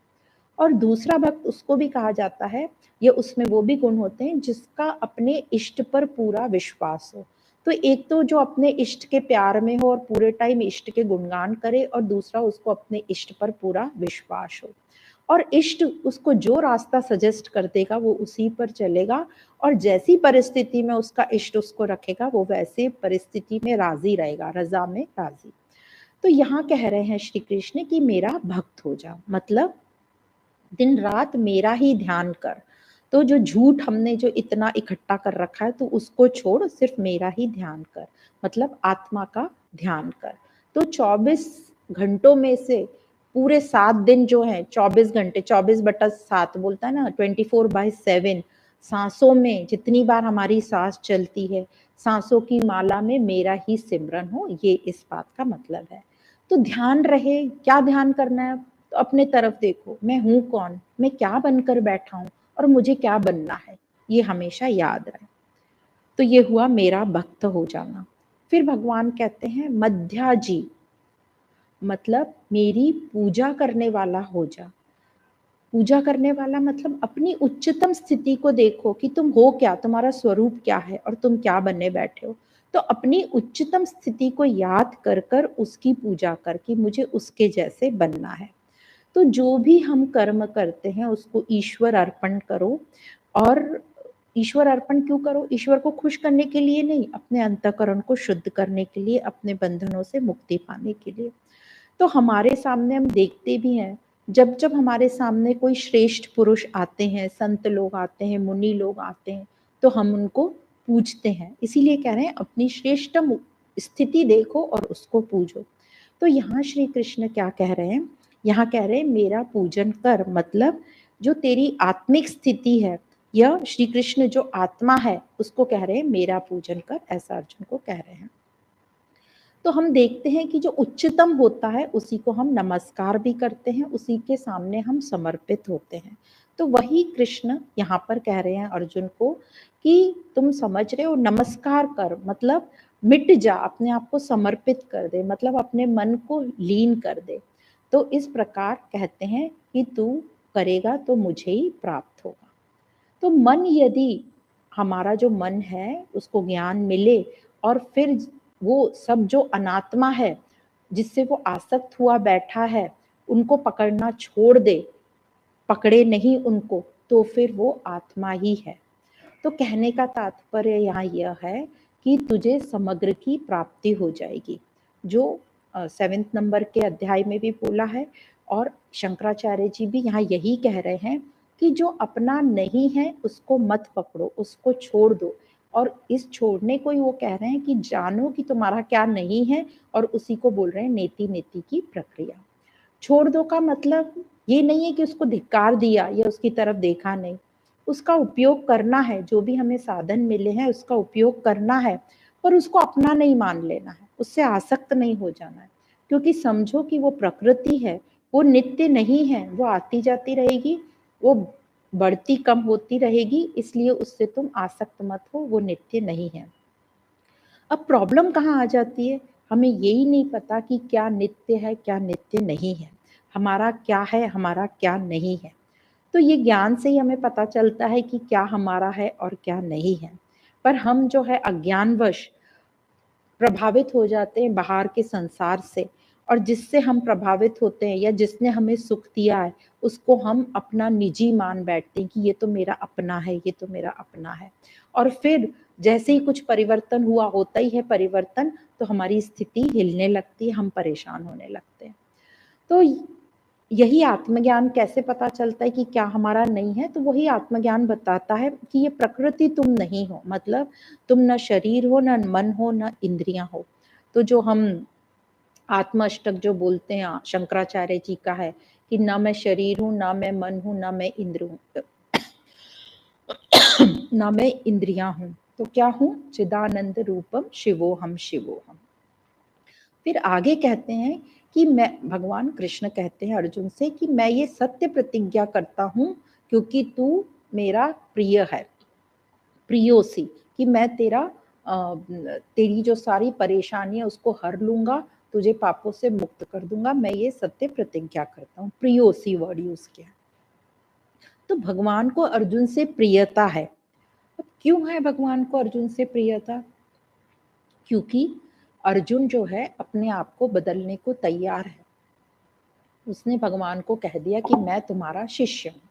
और दूसरा भक्त उसको भी कहा जाता है, ये उसमें वो भी गुण होते हैं जिसका अपने इष्ट पर पूरा विश्वास हो। तो एक तो जो अपने इष्ट के प्यार में हो और पूरे टाइम इष्ट के गुणगान करे, और दूसरा उसको अपने इष्ट पर पूरा विश्वास हो, और इष्ट उसको जो रास्ता सजेस्ट कर देगा वो उसी पर चलेगा, और जैसी परिस्थिति में उसका इष्ट उसको रखेगा वो वैसे परिस्थिति में राजी रहेगा, रजा में राजी। तो यहाँ कह रहे हैं श्री कृष्ण कि मेरा भक्त हो जा, मतलब दिन रात मेरा ही ध्यान कर। तो जो झूठ हमने जो इतना इकट्ठा कर रखा है तो उसको छोड़, सिर्फ मेरा ही ध्यान कर, मतलब आत्मा का ध्यान कर। तो 24 घंटों में से पूरे 7 दिन जो है, 24 घंटे, 24/7 बोलता है ना, 24/7 सांसों में जितनी बार हमारी सांस चलती है, सांसों की माला में मेरा ही सिमरन हो, ये इस बात का मतलब है। तो ध्यान रहे, क्या ध्यान करना है? तो अपने तरफ देखो, मैं हूं कौन, मैं क्या बनकर बैठा हूं, और मुझे क्या बनना है, ये हमेशा याद रहे। तो ये हुआ मेरा भक्त हो जाना। फिर भगवान कहते हैं मध्याजी, मतलब मेरी पूजा करने वाला हो जा। पूजा करने वाला मतलब अपनी उच्चतम स्थिति को देखो कि तुम हो क्या, तुम्हारा स्वरूप क्या है और तुम क्या बनने बैठे हो। तो अपनी उच्चतम स्थिति को याद कर कर उसकी पूजा कर कि मुझे उसके जैसे बनना है। तो जो भी हम कर्म करते हैं उसको ईश्वर अर्पण करो। और ईश्वर अर्पण क्यों करो? ईश्वर को खुश करने के लिए नहीं, अपने अंतःकरण को शुद्ध करने के लिए, अपने बंधनों से मुक्ति पाने के लिए। तो हमारे सामने हम देखते भी हैं, जब जब हमारे सामने कोई श्रेष्ठ पुरुष आते हैं, संत लोग आते हैं, मुनि लोग आते हैं, तो हम उनको पूजते हैं। इसीलिए कह रहे हैं अपनी श्रेष्ठतम स्थिति देखो और उसको पूजो। तो यहाँ श्री कृष्ण क्या कह रहे हैं? यहाँ कह रहे हैं मेरा पूजन कर, मतलब जो तेरी आत्मिक स्थिति है, या श्री कृष्ण जो आत्मा है उसको कह रहे हैं मेरा पूजन कर, ऐसा अर्जुन को कह रहे हैं। तो हम देखते हैं कि जो उच्चतम होता है उसी को हम नमस्कार भी करते हैं, उसी के सामने हम समर्पित होते हैं। तो वही कृष्ण यहाँ पर कह रहे हैं अर्जुन को कि तुम समझ रहे हो, नमस्कार कर मतलब मिट जा, अपने आप को समर्पित कर दे, मतलब अपने मन को लीन कर दे। तो इस प्रकार कहते हैं कि तू करेगा तो मुझे ही प्राप्त होगा। तो मन, यदि हमारा जो मन है उसको ज्ञान मिले और फिर वो सब जो अनात्मा है जिससे वो आसक्त हुआ बैठा है उनको पकड़ना छोड़ दे, पकड़े नहीं उनको, तो फिर वो आत्मा ही है। तो कहने का तात्पर्य यहाँ यह है कि तुझे समग्र की प्राप्ति हो जाएगी, जो 7वें नंबर के अध्याय में भी बोला है। और शंकराचार्य जी भी यहाँ यही कह रहे हैं कि जो अपना नहीं है उसको मत पकड़ो, उसको छोड़ दो। और इस छोड़ने को ही वो कह रहे हैं कि जानो कि तुम्हारा क्या नहीं है, और उसी को बोल रहे हैं नेति नेति की प्रक्रिया। छोड़ दो का मतलब ये नहीं है कि उसको धिक्कार दिया या उसकी तरफ देखा नहीं, उसका उपयोग करना है, जो भी हमें साधन मिले हैं उसका उपयोग करना है, पर उसको अपना नहीं मान लेना है, उससे आसक्त नहीं हो जाना है। क्योंकि समझो कि वो प्रकृति है, वो नित्य नहीं है, वो आती जाती रहेगी, वो बढ़ती कम होती रहेगी, इसलिए उससे तुम आसक्त मत हो, वो नित्य नहीं है। अब प्रॉब्लम कहाँ आ जाती है? हमें यही नहीं पता कि क्या नित्य है क्या नित्य नहीं है, हमारा क्या है हमारा क्या नहीं है। तो ये ज्ञान से ही हमें पता चलता है कि क्या हमारा है और क्या नहीं है। पर हम जो है अज्ञानवश प्रभावित हो जाते हैं बाहर के संसार से, और जिससे हम प्रभावित होते हैं या जिसने हमें सुख दिया है उसको हम अपना निजी मान बैठते हैं कि ये तो मेरा अपना है, ये तो मेरा अपना है। और फिर जैसे ही कुछ परिवर्तन हुआ, होता ही है परिवर्तन, तो हमारी स्थिति हिलने लगती है, हम परेशान होने लगते हैं। तो यही आत्मज्ञान कैसे पता चलता है कि क्या हमारा नहीं है? तो वही आत्मज्ञान बताता है कि ये प्रकृति तुम नहीं हो, मतलब तुम न शरीर हो, न मन हो, न इंद्रियां हो। तो जो हम आत्म अष्टक जो बोलते हैं शंकराचार्य जी का है कि न मैं शरीर हूँ, न मैं मन हूँ, न मैं इंद्र हूँ, न मैं इंद्रियां हूँ, तो क्या हूँ? चिदानंद रूपम शिवोहम शिवोहम। फिर आगे कहते हैं कि मैं, भगवान कृष्ण कहते हैं अर्जुन से कि मैं ये सत्य प्रतिज्ञा करता हूँ क्योंकि तू मेरा प्रिय है, प्रियोसी, कि मैं तेरी जो सारी परेशानी है उसको हर लूंगा, तुझे पापों से मुक्त कर दूंगा, मैं ये सत्य प्रतिज्ञा करता हूँ। प्रियोसी वर्ड यूज किया। तो भगवान को अर्जुन से प्रियता है। अब क्यों है भगवान को अर्जुन से प्रियता? क्योंकि अर्जुन जो है अपने आप को बदलने को तैयार है। उसने भगवान को कह दिया कि मैं तुम्हारा शिष्य हूँ।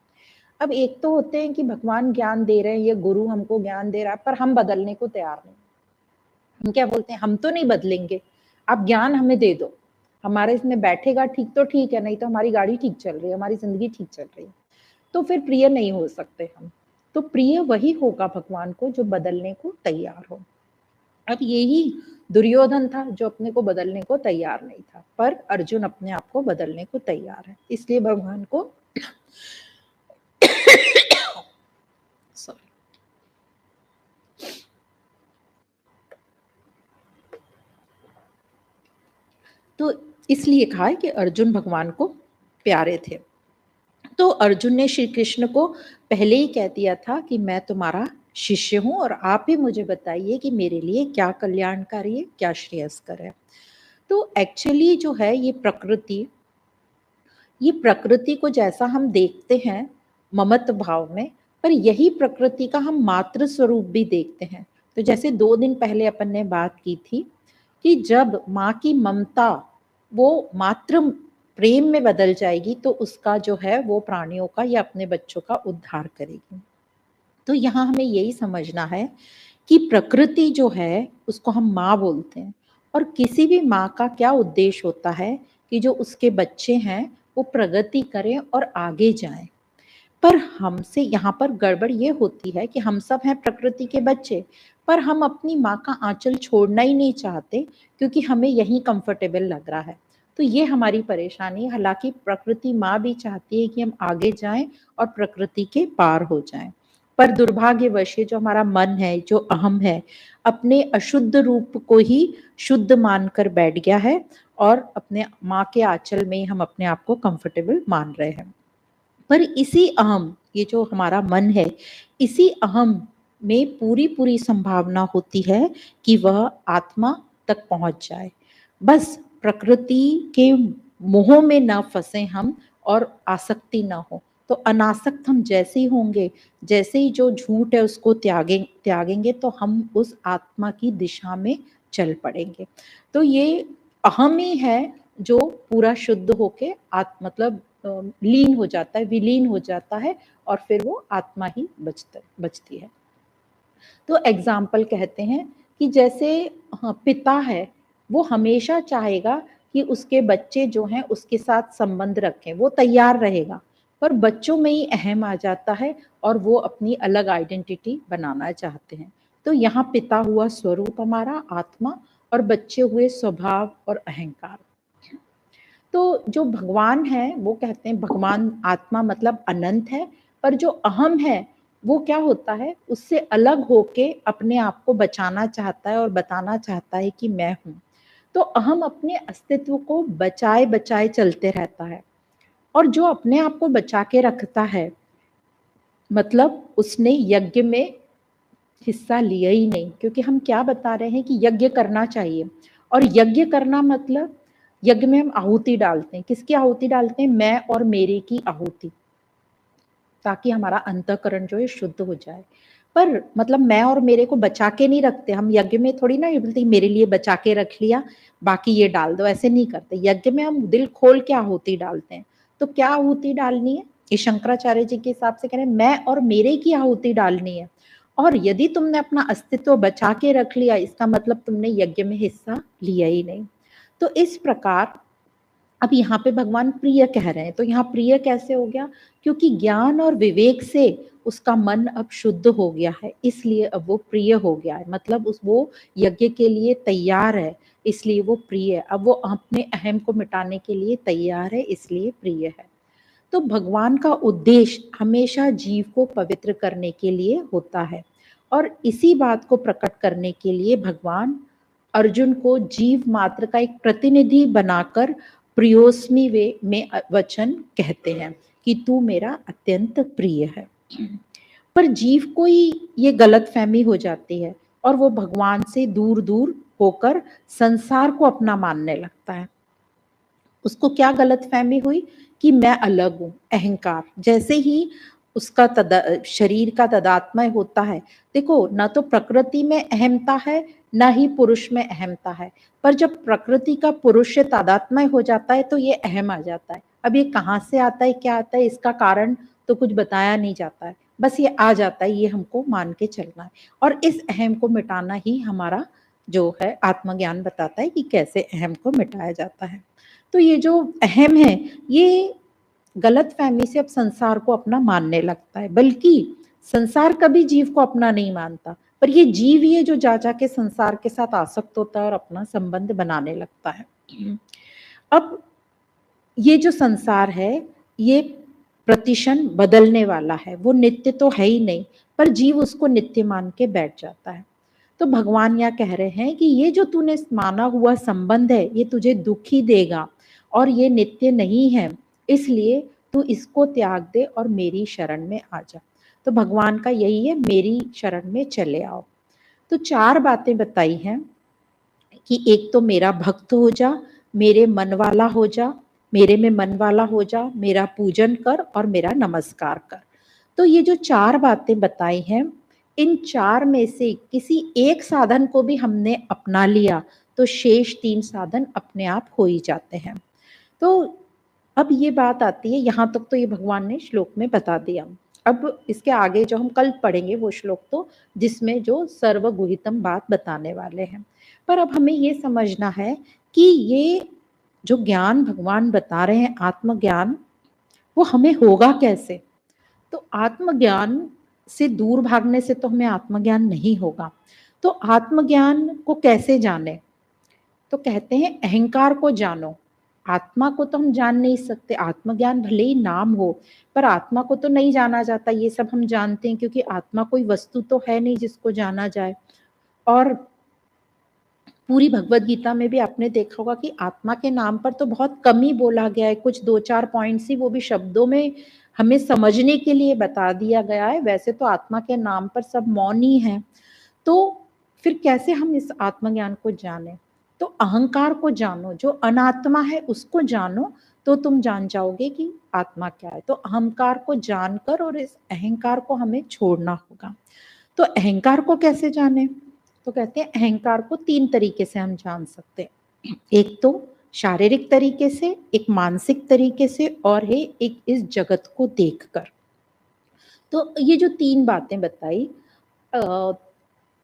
अब एक तो होते हैं कि भगवान ज्ञान दे रहे हैं, ये गुरु हमको ज्ञान दे रहा है, पर हम बदलने को तैयार नहीं। हम क्या बोलते हैं, हम तो नहीं बदलेंगे, आप ज्ञान हमें दे दो, हमारे इसमें बैठेगा ठीक तो ठीक है, नहीं तो हमारी गाड़ी ठीक चल रही है, हमारी जिंदगी ठीक चल रही है। तो फिर प्रिय नहीं हो सकते हम। तो प्रिय वही होगा भगवान को जो बदलने को तैयार हो। अब यही दुर्योधन था जो अपने को बदलने को तैयार नहीं था, पर अर्जुन अपने आप को बदलने को तैयार है, इसलिए भगवान को तो इसलिए कहा है कि अर्जुन भगवान को प्यारे थे। तो अर्जुन ने श्री कृष्ण को पहले ही कह दिया था कि मैं तुम्हारा शिष्य हूँ और आप ही मुझे बताइए कि मेरे लिए क्या कल्याणकारी है, क्या श्रेयस्कर है। तो एक्चुअली जो है ये प्रकृति को जैसा हम देखते हैं ममत्व भाव में, पर यही प्रकृति का हम मातृ स्वरूप भी देखते हैं। तो जैसे 2 दिन पहले अपन ने बात की थी कि जब माँ की ममता वो मातृ प्रेम में बदल जाएगी तो उसका जो है वो प्राणियों का या अपने बच्चों का उद्धार करेगी। तो यहाँ हमें यही समझना है कि प्रकृति जो है उसको हम माँ बोलते हैं, और किसी भी माँ का क्या उद्देश्य होता है कि जो उसके बच्चे हैं वो प्रगति करें और आगे जाएं। पर हमसे यहाँ पर गड़बड़ ये होती है कि हम सब हैं प्रकृति के बच्चे, पर हम अपनी माँ का आंचल छोड़ना ही नहीं चाहते क्योंकि हमें यहीं कंफर्टेबल लग रहा है। तो ये हमारी परेशानी है। हालांकि प्रकृति माँ भी चाहती है कि हम आगे जाएं और प्रकृति के पार हो जाएं, पर दुर्भाग्यवश ये जो हमारा मन है, जो अहम है, अपने अशुद्ध रूप को ही शुद्ध मानकर बैठ गया है और अपने माँ के आंचल में हम अपने आप को कंफर्टेबल मान रहे हैं। पर इसी अहम, ये जो हमारा मन है, इसी अहम में पूरी पूरी संभावना होती है कि वह आत्मा तक पहुंच जाए। बस प्रकृति के मोह में ना फंसे हम और आसक्ति ना हो। तो अनासक्त हम जैसे ही होंगे, जैसे ही जो झूठ है उसको त्यागेंगे तो हम उस आत्मा की दिशा में चल पड़ेंगे। तो ये अहम ही है जो पूरा शुद्ध होके मतलब लीन हो जाता है, विलीन हो जाता है और फिर वो आत्मा ही बचती है। तो एग्जाम्पल कहते हैं कि जैसे पिता है वो हमेशा चाहेगा कि उसके बच्चे जो हैं उसके साथ संबंध रखें, वो तैयार रहेगा, पर बच्चों में ही अहम आ जाता है और वो अपनी अलग आइडेंटिटी बनाना चाहते हैं। तो यहाँ पिता हुआ स्वरूप हमारा आत्मा और बच्चे हुए स्वभाव और अहंकार। तो जो भगवान है वो कहते हैं भगवान आत्मा मतलब अनंत है, पर जो अहम है वो क्या होता है, उससे अलग होके अपने आप को बचाना चाहता है और बताना चाहता है कि मैं हूं। तो अहम अपने अस्तित्व को बचाए बचाए चलते रहता है, और जो अपने आप को बचा के रखता है मतलब उसने यज्ञ में हिस्सा लिया ही नहीं। क्योंकि हम क्या बता रहे हैं कि यज्ञ करना चाहिए, और यज्ञ करना मतलब यज्ञ में हम आहुति डालते हैं। किसकी आहुति डालते हैं? मैं और मेरे की आहुति, ताकि हमारा अंतःकरण जो है शुद्ध हो जाए। पर मतलब मैं और मेरे को बचा के नहीं रखते हम यज्ञ में, थोड़ी ना ये बोलते मेरे लिए बचा के रख लिया बाकी ये डाल दो, ऐसे नहीं करते। यज्ञ में हम दिल खोल के आहुति डालते हैं। तो क्या आहुति डालनी है? ये शंकराचार्य जी के हिसाब से कह रहे हैं मैं और मेरे की आहुति डालनी है। और यदि तुमने अपना अस्तित्व बचा के रख लिया, इसका मतलब तुमने यज्ञ में हिस्सा लिया ही नहीं। तो इस प्रकार अब यहाँ पे भगवान प्रिय कह रहे हैं। तो यहाँ प्रिय कैसे हो गया? क्योंकि ज्ञान और विवेक से उसका मन अब शुद्ध हो गया है, इसलिए अब वो प्रिय हो गया है। मतलब वो यज्ञ के लिए तैयार है, इसलिए वो प्रिय है। अब वो अपने अहम को मिटाने के लिए तैयार है, इसलिए प्रिय है। तो भगवान का उद्देश्य हमेशा जीव को पवित्र करने के लिए होता है, और इसी बात को प्रकट करने के लिए भगवान अर्जुन को जीव मात्र का एक प्रतिनिधि बनाकर प्रियोस्मी वे में वचन कहते हैं कि तू मेरा अत्यंत प्रिय है। पर जीव को ही ये गलत फहमी हो जाती है और वो भगवान से दूर दूर होकर संसार को अपना मानने लगता है। उसको क्या गलत फहमी हुई कि मैं अलग हूं, अहंकार। जैसे ही उसका शरीर का तदात्मय होता है, देखो ना तो प्रकृति में अहमता है ना ही पुरुष में अहमता है, पर जब प्रकृति का पुरुष से तादात्म्य हो जाता है तो ये अहम आ जाता है। अब ये कहाँ से आता है, क्या आता है, इसका कारण तो कुछ बताया नहीं जाता है, बस ये आ जाता है, ये हमको मान के चलना है। और इस अहम को मिटाना ही हमारा जो है आत्मज्ञान बताता है कि कैसे अहम को मिटाया जाता है। तो ये जो अहम है ये गलत फहमी से अब संसार को अपना मानने लगता है, बल्कि संसार कभी जीव को अपना नहीं मानता, पर ये जीव ये जो जा के संसार के साथ आसक्त होता है और अपना संबंध बनाने लगता है। अब ये जो संसार है ये प्रतिक्षण बदलने वाला है, वो नित्य तो है ही नहीं, पर जीव उसको नित्य मान के बैठ जाता है। तो भगवान यह कह रहे हैं कि ये जो तूने माना हुआ संबंध है ये तुझे दुख ही देगा और ये नित्य नहीं है, इसलिए तू इसको त्याग दे और मेरी शरण में आ जा। तो भगवान का यही है, मेरी शरण में चले आओ। तो 4 बातें बताई हैं कि एक तो मेरा भक्त हो जा, मेरे मन वाला हो जा, मेरे में मन वाला हो जा, मेरा पूजन कर और मेरा नमस्कार कर। तो ये जो 4 बातें बताई हैं, इन 4 में से किसी एक साधन को भी हमने अपना लिया तो शेष 3 साधन अपने आप हो ही जाते हैं। तो अब ये बात आती है, यहाँ तक तो ये भगवान ने श्लोक में बता दिया। अब इसके आगे जो हम कल पढ़ेंगे वो श्लोक तो जिसमें जो सर्वगुहितम बात बताने वाले हैं। पर अब हमें ये समझना है कि ये जो ज्ञान भगवान बता रहे हैं आत्मज्ञान, वो हमें होगा कैसे? तो आत्मज्ञान से दूर भागने से तो हमें आत्मज्ञान नहीं होगा। तो आत्मज्ञान को कैसे जाने? तो कहते हैं अहंकार को जानो। आत्मा को तो हम जान नहीं सकते, आत्मज्ञान भले ही नाम हो पर आत्मा को तो नहीं जाना जाता, ये सब हम जानते हैं क्योंकि आत्मा कोई वस्तु तो है नहीं जिसको जाना जाए। और पूरी भगवत गीता में भी आपने देखा होगा कि आत्मा के नाम पर तो बहुत कम ही बोला गया है, कुछ 2-4 पॉइंट्स ही, वो भी शब्दों में हमें समझने के लिए बता दिया गया है। वैसे तो आत्मा के नाम पर सब मौन ही है। तो फिर कैसे हम इस आत्मज्ञान को जाने? तो अहंकार को जानो, जो अनात्मा है उसको जानो, तो तुम जान जाओगे कि आत्मा क्या है। तो अहंकार को जानकर और इस अहंकार को हमें छोड़ना होगा। तो अहंकार को कैसे जाने? तो कहते हैं अहंकार को 3 तरीके से हम जान सकते हैं। एक तो शारीरिक तरीके से, एक मानसिक तरीके से और है एक इस जगत को देखकर। तो ये जो 3 बातें बताई,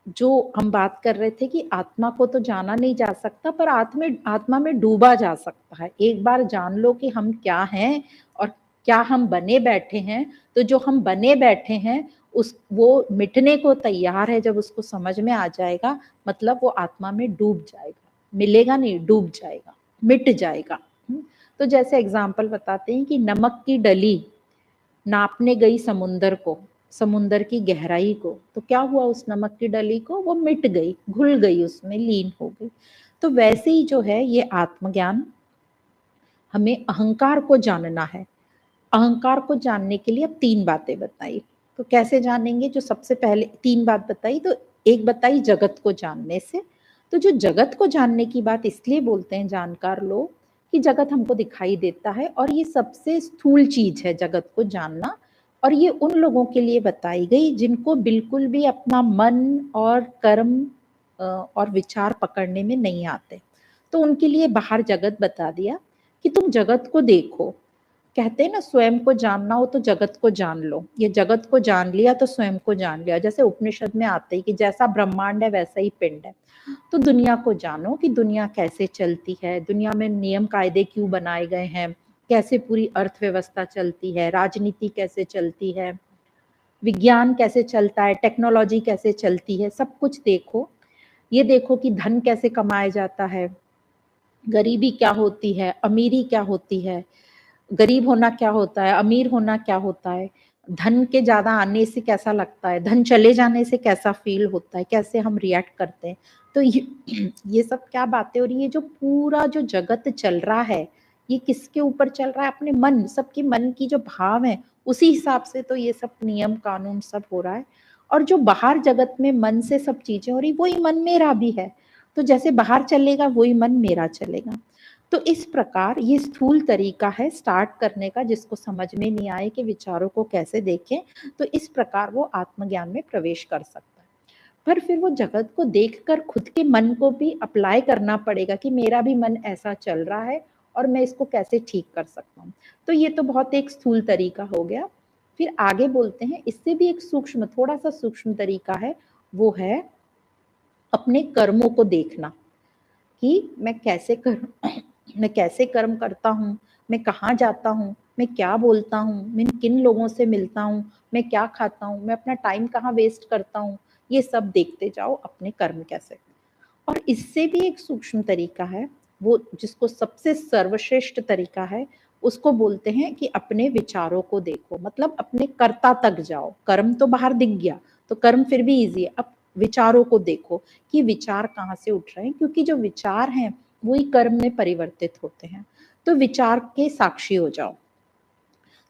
जो हम बात कर रहे थे कि आत्मा को तो जाना नहीं जा सकता पर आत्मा में डूबा जा सकता है। एक बार जान लो कि हम क्या हैं और क्या हम बने बैठे हैं, तो जो हम बने बैठे हैं उस वो मिटने को तैयार है। जब उसको समझ में आ जाएगा मतलब वो आत्मा में डूब जाएगा, मिलेगा नहीं, डूब जाएगा, मिट जाएगा। तो जैसे एग्जाम्पल बताते हैं कि नमक की डली नापने गई समुंदर को, समुंदर की गहराई को, तो क्या हुआ उस नमक की डली को? वो मिट गई, घुल गई, उसमें लीन हो गई। तो वैसे ही जो है ये आत्मज्ञान, हमें अहंकार को जानना है। अहंकार को जानने के लिए अब 3 बातें बताई। तो कैसे जानेंगे? जो सबसे पहले 3 बात बताई, तो एक बताई जगत को जानने से। तो जो जगत को जानने की बात इसलिए बोलते हैं जानकार लोग कि जगत हमको दिखाई देता है और ये सबसे स्थूल चीज है जगत को जानना। और ये उन लोगों के लिए बताई गई जिनको बिल्कुल भी अपना मन और कर्म और विचार पकड़ने में नहीं आते। तो उनके लिए बाहर जगत बता दिया कि तुम जगत को देखो। कहते हैं ना, स्वयं को जानना हो तो जगत को जान लो। ये जगत को जान लिया तो स्वयं को जान लिया। जैसे उपनिषद में आते ही कि जैसा ब्रह्मांड है वैसा ही पिंड है। तो दुनिया को जानो कि दुनिया कैसे चलती है, दुनिया में नियम कायदे क्यों बनाए गए हैं, कैसे पूरी अर्थव्यवस्था चलती है, राजनीति कैसे चलती है, विज्ञान कैसे चलता है, टेक्नोलॉजी कैसे चलती है, सब कुछ देखो। ये देखो कि धन कैसे कमाया जाता है, गरीबी क्या होती है, अमीरी क्या होती है, गरीब होना क्या होता है, अमीर होना क्या होता है, धन के ज्यादा आने से कैसा लगता है, धन चले जाने से कैसा फील होता है, कैसे हम रिएक्ट करते हैं। तो ये सब क्या बातें हो रही है? जो पूरा जो जगत चल रहा है ये किसके ऊपर चल रहा है? अपने मन, सबके मन की जो भाव है उसी हिसाब से तो ये सब नियम कानून सब हो रहा है। और जो बाहर जगत में मन से सब चीजें हो रही, वही मन मेरा भी है। तो जैसे बाहर चलेगा वही मन मेरा चलेगा। तो इस प्रकार ये स्थूल तरीका है स्टार्ट करने का, जिसको समझ में नहीं आए कि विचारों को कैसे देखें, तो इस प्रकार वो आत्मज्ञान में प्रवेश कर सकता है। पर फिर वो जगत को देखकर खुद के मन को भी अप्लाई करना पड़ेगा कि मेरा भी मन ऐसा चल रहा है और मैं इसको कैसे ठीक कर सकता हूँ। तो ये तो बहुत एक स्थूल तरीका हो गया। फिर आगे बोलते हैं इससे भी एक सूक्ष्म, थोड़ा सा सूक्ष्म तरीका है, वो है अपने कर्मों को देखना कि मैं कैसे कर्म करता हूँ, मैं कहाँ जाता हूँ, मैं क्या बोलता हूँ, मैं किन लोगों से मिलता हूँ, मैं क्या खाता हूँ, मैं अपना टाइम कहाँ वेस्ट करता हूँ। ये सब देखते जाओ अपने कर्म कैसे। और इससे भी एक सूक्ष्म तरीका है, वो जिसको सबसे सर्वश्रेष्ठ तरीका है, उसको बोलते हैं कि अपने विचारों को देखो। मतलब अपने कर्ता तक जाओ। कर्म तो बाहर दिख गया तो कर्म फिर भी इजी है, अब विचारों को देखो कि विचार कहाँ से उठ रहे हैं, क्योंकि जो विचार हैं वही कर्म में परिवर्तित होते हैं। तो विचार के साक्षी हो जाओ।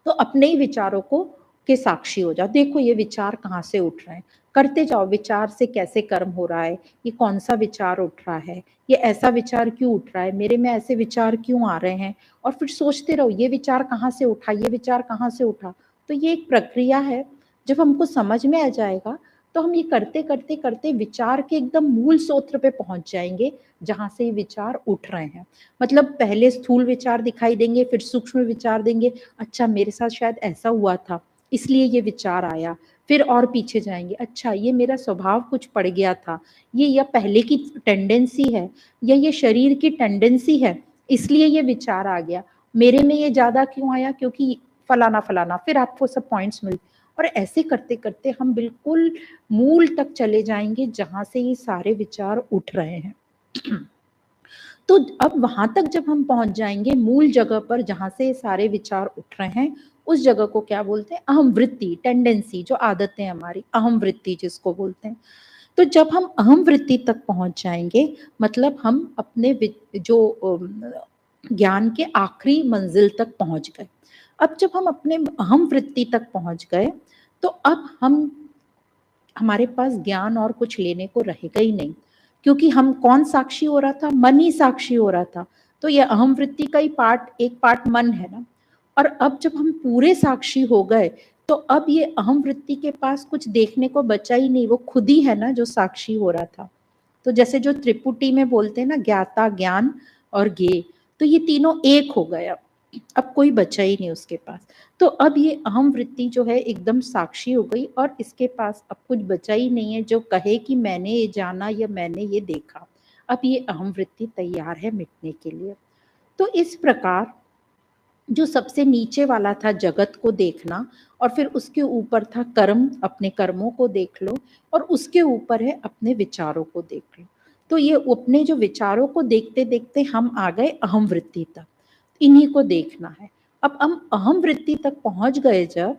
तो अपने ही विचारों को के साक्षी हो जाओ। देखो ये विचार कहाँ से उठ रहे हैं, करते जाओ, विचार से कैसे कर्म हो रहा है, ये कौन सा विचार उठ रहा है, ये ऐसा विचार क्यों उठ रहा है, मेरे में ऐसे विचार क्यों आ रहे हैं, और फिर सोचते रहो ये विचार कहाँ से उठा, ये विचार कहाँ से उठा। तो ये एक प्रक्रिया है। जब हमको समझ में आ जाएगा तो हम ये करते करते करते विचार के एकदम मूल सूत्र पे पहुंच जाएंगे, जहां से ये विचार उठ रहे हैं। मतलब पहले स्थूल विचार दिखाई देंगे, फिर सूक्ष्म विचार देंगे, अच्छा मेरे साथ शायद ऐसा हुआ था इसलिए ये विचार आया। फिर और पीछे जाएंगे, अच्छा ये मेरा स्वभाव कुछ पड़ गया था, ये या पहले की टेंडेंसी है, या ये शरीर की टेंडेंसी है, इसलिए ये विचार आ गया। मेरे में ये ज्यादा क्यों आया, क्योंकि फलाना फलाना, फिर आपको सब पॉइंट्स मिल। और ऐसे करते करते हम बिल्कुल मूल तक चले जाएंगे जहां से ये सारे विचार उठ रहे हैं। तो अब वहां तक जब हम पहुंच जाएंगे, मूल जगह पर जहां से सारे विचार उठ रहे हैं, उस जगह को क्या बोलते हैं, अहम वृत्ति, टेंडेंसी, जो आदतें हमारी, अहम वृत्ति जिसको बोलते हैं। तो जब हम अहम वृत्ति तक पहुंच जाएंगे, मतलब हम अपने जो ज्ञान के आखिरी मंजिल तक पहुंच गए। अब जब हम अपने अहम वृत्ति तक पहुंच गए, तो अब हमारे पास ज्ञान और कुछ लेने को रहेगा ही नहीं, क्योंकि हम कौन साक्षी हो रहा था, मन ही साक्षी हो रहा था। तो ये अहम वृत्ति का ही एक पार्ट मन है ना। और अब जब हम पूरे साक्षी हो गए, तो अब ये अहम वृत्ति के पास कुछ देखने को बचा ही नहीं, वो खुद ही है ना जो साक्षी हो रहा था। तो जैसे जो त्रिपुटी में बोलते हैं ना, ज्ञाता, ज्ञान और ज्ञेय, तो ये तीनों एक हो गए। अब कोई बचा ही नहीं उसके पास। तो अब ये अहम वृत्ति जो है एकदम साक्षी हो गई, और इसके पास अब कुछ बचा ही नहीं है जो कहे कि मैंने ये जाना या मैंने ये देखा। अब ये अहम वृत्ति तैयार है मिटने के लिए। तो इस प्रकार जो सबसे नीचे वाला था जगत को देखना, और फिर उसके ऊपर था कर्म, अपने कर्मों को देख लो, और उसके ऊपर है अपने विचारों को देख लो। तो ये अपने जो विचारों को देखते देखते हम आ गए अहम वृत्ति तक, इन्हीं को देखना है। अब हम अहम वृत्ति तक पहुंच गए जब,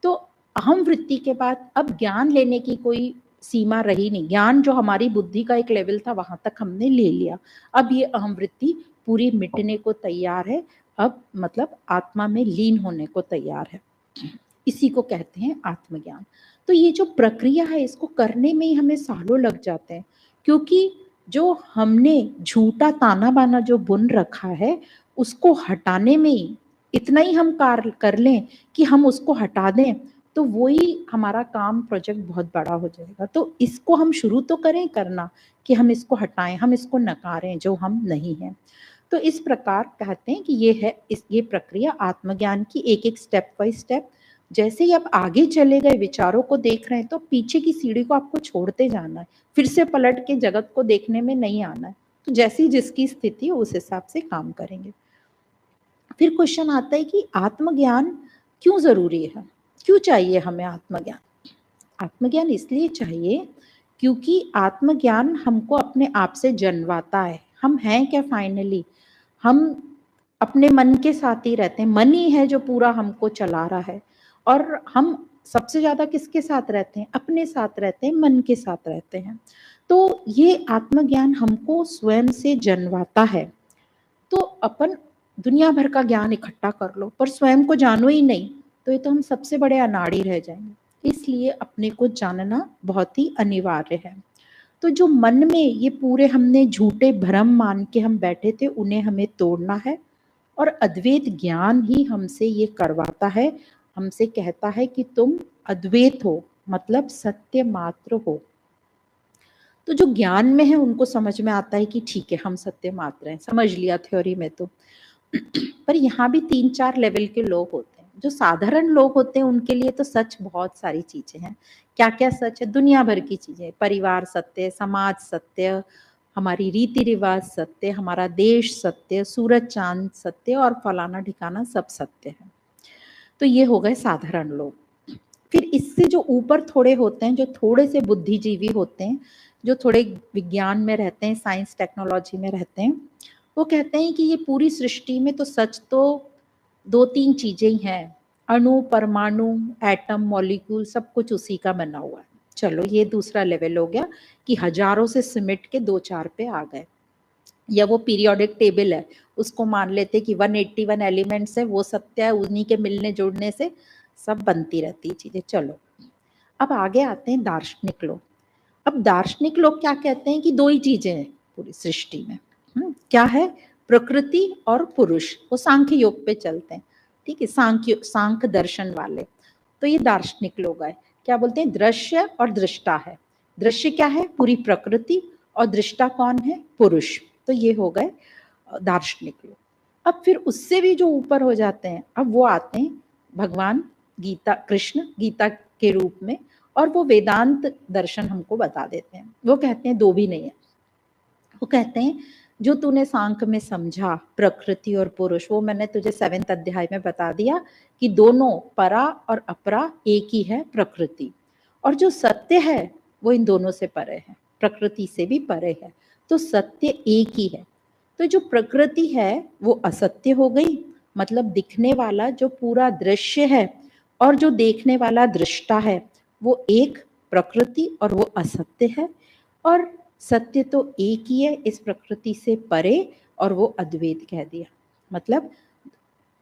तो अहम वृत्ति के बाद अब ज्ञान लेने की कोई सीमा रही नहीं। ज्ञान जो हमारी बुद्धि का एक लेवल था वहां तक हमने ले लिया। अब ये अहम वृत्ति पूरी मिटने को तैयार है, अब मतलब आत्मा में लीन होने को तैयार है। इसी को कहते हैं आत्मज्ञान। तो ये जो प्रक्रिया है, इसको करने में ही हमें सालों लग जाते हैं, क्योंकि जो हमने झूठा ताना बाना जो बुन रखा है, उसको हटाने में ही इतना ही हम कार्य कर लें कि हम उसको हटा दें, तो वही हमारा काम, प्रोजेक्ट बहुत बड़ा हो जाएगा। तो इसको हम शुरू तो करें करना, कि हम इसको हटाएं, हम इसको नकारें जो हम नहीं हैं। तो इस प्रकार कहते हैं कि ये है ये प्रक्रिया आत्मज्ञान की, एक एक स्टेप बाय स्टेप। जैसे ही आप आगे चले गए, विचारों को देख रहे हैं, तो पीछे की सीढ़ी को आपको छोड़ते जाना है, फिर से पलट के जगत को देखने में नहीं आना है। तो जैसी जिसकी स्थिति उस हिसाब से काम करेंगे। फिर क्वेश्चन आता है कि आत्मज्ञान क्यों जरूरी है, क्यों चाहिए हमें आत्मज्ञान। आत्मज्ञान इसलिए चाहिए क्योंकि आत्मज्ञान हमको अपने आप से जनवाता है। हम हैं क्या फाइनली, हम अपने मन के साथ ही रहते हैं, मन ही है जो पूरा हमको चला रहा है। और हम सबसे ज्यादा किसके साथ रहते हैं, अपने साथ रहते हैं, मन के साथ रहते हैं। तो ये आत्मज्ञान हमको स्वयं से जनवाता है। तो अपन दुनिया भर का ज्ञान इकट्ठा कर लो, पर स्वयं को जानो ही नहीं, तो ये तो हम सबसे बड़े अनाड़ी रह जाएंगे। इसलिए अपने को जानना बहुत ही अनिवार्य है। तो जो मन में ये पूरे हमने झूठे भ्रम मान के हम बैठे थे, उन्हें हमें तोड़ना है। और अद्वैत ज्ञान ही हमसे ये करवाता है, हमसे कहता है कि तुम अद्वैत हो, मतलब सत्य मात्र हो। तो जो ज्ञान में है उनको समझ में आता है कि ठीक है हम सत्य मात्र हैं, समझ लिया थ्योरी में तो। पर यहाँ भी 3-4 लेवल के लोग होते हैं। जो साधारण लोग होते हैं उनके लिए तो सच बहुत सारी चीजें हैं। क्या क्या सच है, दुनिया भर की चीजें, परिवार सत्य, समाज सत्य, हमारी रीति रिवाज सत्य, हमारा देश सत्य, सूरज चांद सत्य, और फलाना ठिकाना सब सत्य है। तो ये हो गए साधारण लोग। फिर इससे जो ऊपर थोड़े होते हैं, जो थोड़े से बुद्धिजीवी होते हैं, जो थोड़े विज्ञान में रहते हैं, साइंस टेक्नोलॉजी में रहते हैं, वो कहते हैं कि ये पूरी सृष्टि में तो सच तो 2-3 चीजें ही हैं, अणु, परमाणु, एटम, मॉलिक्यूल, सब कुछ उसी का बना हुआ है। चलो ये दूसरा लेवल हो गया कि हजारों से सिमट के 2-4 पे आ गए। या वो पीरियोडिक टेबल है, उसको मान लेते कि 181 एलिमेंट्स है, वो सत्य है, उन्हीं के मिलने जुड़ने से सब बनती रहती है चीजें। चलो अब आगे आते हैं दार्शनिक लोग। अब दार्शनिक लोग क्या कहते हैं कि दो ही चीजें हैं पूरी सृष्टि में। क्या है? प्रकृति और पुरुष। वो सांख्य योग पे चलते हैं, ठीक है, सांख्य दर्शन वाले। तो ये दार्शनिक लोग आए, क्या बोलते हैं? दृश्य और दृष्टा है। दृश्य क्या है? पूरी प्रकृति, और दृष्टा कौन है? पुरुष। तो ये हो गए दार्शनिक लोग। अब फिर उससे भी जो ऊपर हो जाते हैं, अब वो आते हैं भगवान गीता, कृष्ण गीता के रूप में, और वो वेदांत दर्शन हमको बता देते हैं। वो कहते हैं दो भी नहीं है। वो कहते हैं जो तूने सांख्य में समझा प्रकृति और पुरुष, वो मैंने तुझे 7वें अध्याय में बता दिया कि दोनों परा और अपरा एक ही है प्रकृति, और जो सत्य है वो इन दोनों से परे है, प्रकृति से भी परे है। तो सत्य एक ही है। तो जो प्रकृति है वो असत्य हो गई, मतलब दिखने वाला जो पूरा दृश्य है और जो देखने वाला दृष्टा है वो एक प्रकृति और वो असत्य है। और सत्य तो एक ही है, इस प्रकृति से परे, और वो अद्वैत कह दिया। मतलब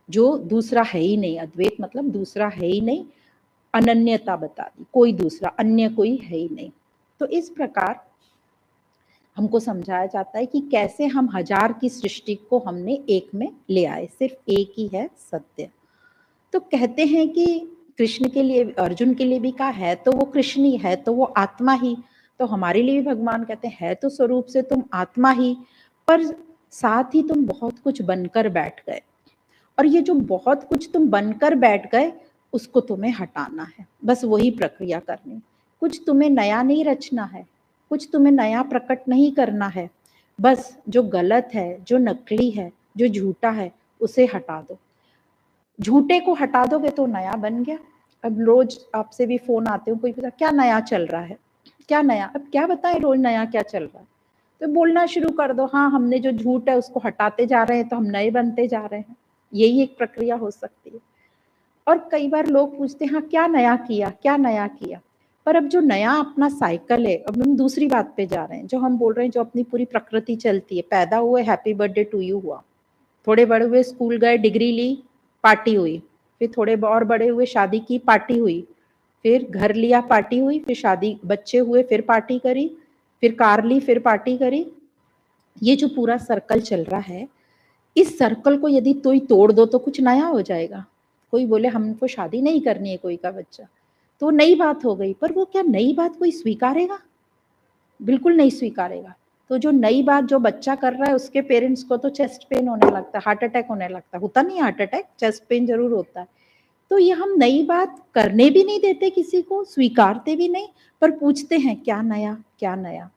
जो दूसरा है ही नहीं, अद्वैत मतलब दूसरा है ही नहीं, अनन्यता बता दी, कोई दूसरा अन्य कोई है ही नहीं। तो इस प्रकार हमको समझाया जाता है कि कैसे हम हजार की सृष्टि को हमने एक में ले आए, सिर्फ एक ही है सत्य। तो कहते हैं कि कृष्ण के लिए, अर्जुन के लिए भी कहा है तो वो कृष्ण ही है, तो वो आत्मा ही। तो हमारे लिए भी भगवान कहते हैं तो स्वरूप से तुम आत्मा ही, पर साथ ही तुम बहुत कुछ बनकर बैठ गए, और ये जो बहुत कुछ तुम बनकर बैठ गए उसको तुम्हें हटाना है, बस वही प्रक्रिया करनी। कुछ तुम्हें नया नहीं रचना है, कुछ तुम्हें नया प्रकट नहीं करना है, बस जो गलत है, जो नकली है, जो झूठा है उसे हटा दो। झूठे को हटा दोगे तो नया बन गया। अब रोज आपसे भी फोन आते हो, कोई पूछा क्या नया चल रहा है, क्या नया, अब क्या बताएं रोज नया क्या चल रहा है। तो बोलना शुरू कर दो, हाँ हमने जो झूठ है उसको हटाते जा रहे हैं तो हम नए बनते जा रहे हैं। यही एक प्रक्रिया हो सकती है। और कई बार लोग पूछते हैं हाँ क्या नया किया, क्या नया किया। पर अब जो नया अपना साइकिल है, अब हम दूसरी बात पे जा रहे हैं, जो हम बोल रहे हैं जो अपनी पूरी प्रकृति चलती है, पैदा हुए हैप्पी बर्थडे टू यू हुआ, थोड़े बड़े हुए स्कूल गए डिग्री ली पार्टी हुई, फिर थोड़े और बड़े हुए शादी की पार्टी हुई, फिर घर लिया पार्टी हुई, फिर शादी बच्चे हुए फिर पार्टी करी, फिर कार ली फिर पार्टी करी। ये जो पूरा सर्कल चल रहा है, इस सर्कल को यदि कोई तोड़ दो तो कुछ नया हो जाएगा। कोई बोले हमको शादी नहीं करनी है कोई का बच्चा, तो नई बात हो गई, पर वो क्या नई बात कोई स्वीकारेगा? बिल्कुल नहीं स्वीकारेगा। तो जो नई बात जो बच्चा कर रहा है उसके पेरेंट्स को तो चेस्ट पेन होने लगता है, हार्ट अटैक होने लगता है, होता नहीं हार्ट अटैक, चेस्ट पेन जरूर होता है। तो ये हम नई बात करने भी नहीं देते, किसी को स्वीकारते भी नहीं, पर पूछते हैं क्या नया, क्या नया।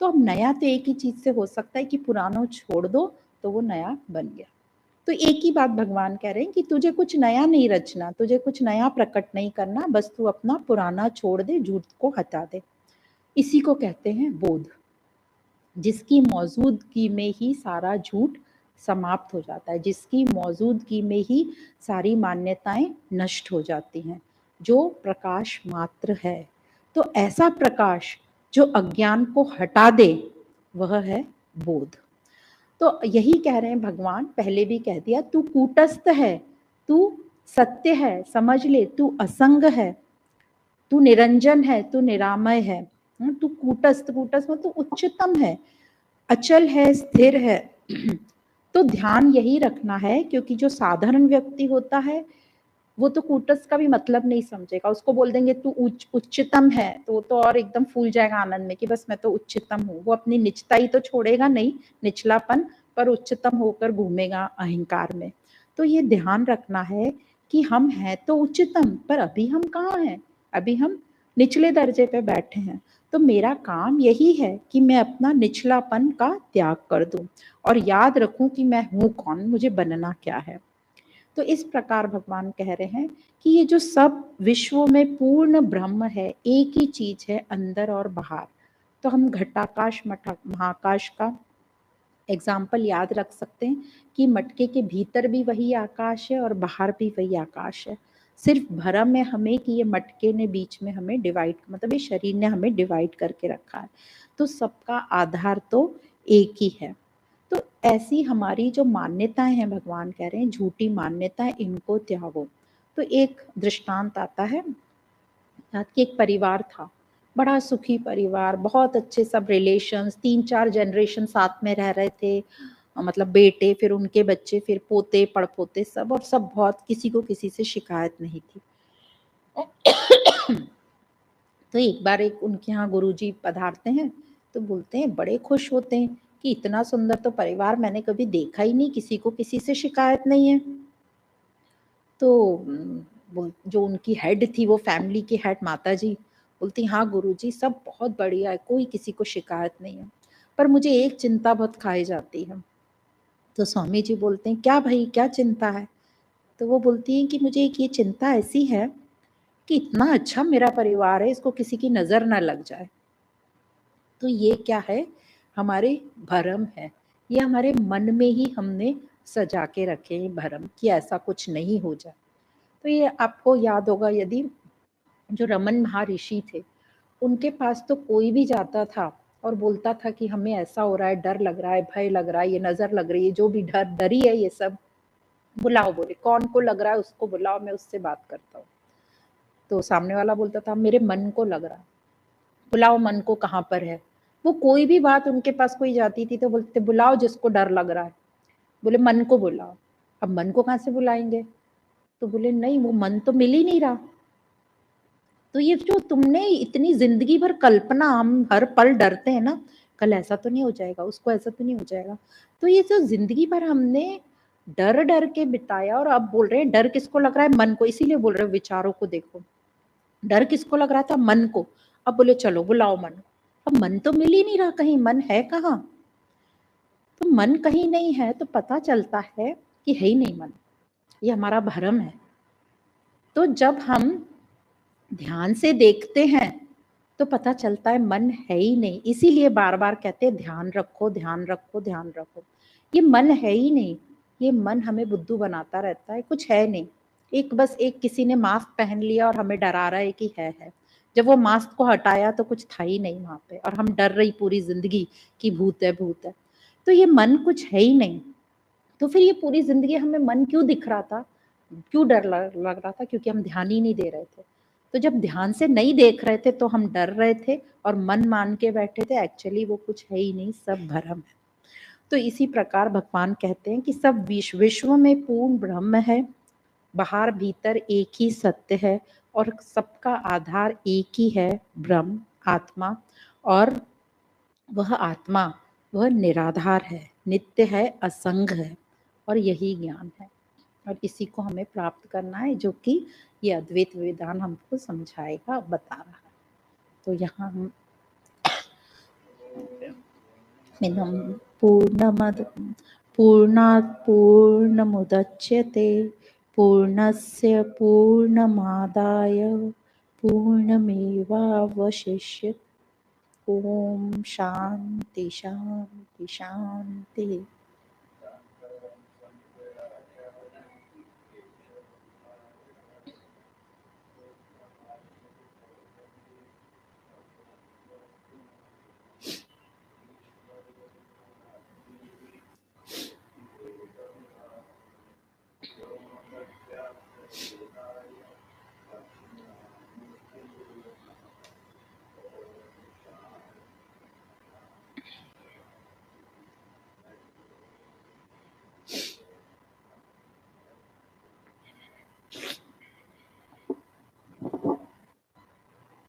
तो अब नया तो एक ही चीज से हो सकता है कि पुराना छोड़ दो तो वो नया बन गया। तो एक ही बात भगवान कह रहे हैं कि तुझे कुछ नया नहीं रचना, तुझे कुछ नया प्रकट नहीं करना, बस तू अपना पुराना छोड़ दे, झूठ को हटा दे। इसी को कहते हैं बोध, जिसकी मौजूदगी में ही सारा झूठ समाप्त हो जाता है, जिसकी मौजूदगी में ही सारी मान्यताएं नष्ट हो जाती हैं, जो प्रकाश मात्र है। तो ऐसा प्रकाश जो अज्ञान को हटा दे वह है बोध। तो यही कह रहे हैं भगवान, पहले भी कह दिया, तू कूटस्थ है, तू सत्य है, समझ ले, तू असंग है, तू निरंजन है, तू निरामय है। तू कूटस्थ, कूटस्थ मतलब उच्चतम है, अचल है, स्थिर है। तो ध्यान यही रखना है, क्योंकि जो साधारण व्यक्ति होता है वो तो कूटस्थ का भी मतलब नहीं समझेगा। उसको बोल देंगे तू उच्चतम है तो वो तो और एकदम फूल जाएगा आनंद में कि बस मैं तो उच्चतम हूँ। वो अपनी निचता ही तो छोड़ेगा नहीं, निचलापन, पर उच्चतम होकर घूमेगा अहंकार में। तो ये ध्यान रखना है कि हम हैं तो उच्चतम, पर अभी हम कहाँ हैं, अभी हम निचले दर्जे पे बैठे हैं। तो मेरा काम यही है कि मैं अपना निचलापन का त्याग कर दूं और याद रखूं कि मैं हूं कौन, मुझे बनना क्या है। तो इस प्रकार भगवान कह रहे हैं कि ये जो सब विश्व में पूर्ण ब्रह्म है, एक ही चीज है अंदर और बाहर। तो हम घटाकाश महाकाश का एग्जाम्पल याद रख सकते हैं कि मटके के भीतर भी वही आकाश है और बाहर भी वही आकाश है। सिर्फ भरम है हमें कि ये मटके ने बीच में हमें डिवाइड, मतलब ये शरीर ने हमें डिवाइड करके रखा है। तो सबका आधार तो एक ही है। तो ऐसी हमारी जो मान्यताएं हैं, भगवान कह रहे हैं झूठी मान्यताएं, इनको त्यागो। तो एक दृष्टांत आता है कि एक परिवार था, बड़ा सुखी परिवार, बहुत अच्छे सब रिलेशंस, 3-4 जनरेशन साथ में रह रहे थे, मतलब बेटे, फिर उनके बच्चे, फिर पोते पड़पोते सब, और सब बहुत, किसी को किसी से शिकायत नहीं थी। तो एक बार एक उनके यहाँ गुरुजी पधारते हैं, तो बोलते हैं, बड़े खुश होते हैं कि इतना सुंदर तो परिवार मैंने कभी देखा ही नहीं, किसी को किसी से शिकायत नहीं है। तो जो उनकी हेड थी, वो फैमिली की हेड माता जी बोलती, हाँ गुरुजी सब बहुत बढ़िया है, कोई किसी को शिकायत नहीं है, पर मुझे एक चिंता बहुत खाई जाती है। तो स्वामी जी बोलते हैं, क्या भाई, क्या चिंता है? तो वो बोलती है कि मुझे एक ये चिंता ऐसी है कि इतना अच्छा मेरा परिवार है, इसको किसी की नजर ना लग जाए। तो ये क्या है, हमारे भरम है, ये हमारे मन में ही हमने सजा के रखे हैं भरम, कि ऐसा कुछ नहीं हो जाए। तो ये आपको याद होगा, यदि जो रमन महर्षि थे, उनके पास तो कोई भी जाता था और बोलता था कि हमें ऐसा हो रहा है, डर लग रहा है, भय लग रहा है, ये नजर लग रही है, जो भी डरी है ये सब, बुलाओ, बोले कौन को लग रहा है उसको बुलाओ, मैं उससे बात करता हूँ। तो सामने वाला बोलता था, मेरे मन को लग रहा है, बुलाओ मन को, कहाँ पर है। वो कोई भी बात उनके पास कोई जाती थी तो बोलते, बुलाओ जिसको डर लग रहा है, बोले मन को बुलाओ। अब मन को कहाँ से बुलाएंगे? तो बोले नहीं, वो मन तो मिल ही नहीं रहा। तो ये जो तुमने इतनी जिंदगी भर कल्पना, हम हर पल डरते हैं ना, कल ऐसा तो नहीं हो जाएगा, उसको ऐसा तो नहीं हो जाएगा, तो ये जो जिंदगी भर हमने डर डर के बिताया, और अब बोल रहे हैं डर किसको लग रहा है? मन को। इसीलिए बोल रहे हैं विचारों को देखो, डर किसको लग रहा था? मन को। अब बोले चलो बुलाओ मन। अब मन तो मिल ही नहीं रहा, कहीं मन है कहाँ? तो मन कहीं नहीं है, तो पता चलता है कि है ही नहीं मन, ये हमारा भ्रम है। तो जब हम ध्यान से देखते हैं तो पता चलता है मन है ही नहीं। इसीलिए बार बार कहते हैं ध्यान रखो, ध्यान रखो, ध्यान रखो। ये मन है ही नहीं, ये मन हमें बुद्धू बनाता रहता है, कुछ है नहीं। एक बस एक किसी ने मास्क पहन लिया और हमें डरा रहा है कि है। जब वो मास्क को हटाया तो कुछ था ही नहीं वहां पे, और हम डर रही पूरी जिंदगी कि भूत है, भूत है। तो ये मन कुछ है ही नहीं। तो फिर ये पूरी जिंदगी हमें मन क्यों दिख रहा था, क्यों डर लग रहा था? क्योंकि हम ध्यान ही नहीं दे रहे थे। तो जब ध्यान से नहीं देख रहे थे तो हम डर रहे थे और मन मान के बैठे थे, एक्चुअली वो कुछ है ही नहीं, सब भ्रम है। तो इसी प्रकार भगवान कहते हैं कि सब विश्व में पूर्ण ब्रह्म है, बाहर भीतर एक ही सत्य है, और सबका आधार एक ही है, ब्रह्म आत्मा। और वह आत्मा, वह निराधार है, नित्य है, असंग है, और यही ज्ञान है। और इसी को हमें प्राप्त करना है, जो कि ये अद्वैत वेदांत हमको समझाएगा, बता रहा है। तो यहाँ हम मिनम पूर्णात् पूर्णमुदच्यते पूर्णस्य पूर्णमादाय पूर्णमेवावशिष्यते। ओम शांति शांति शांति।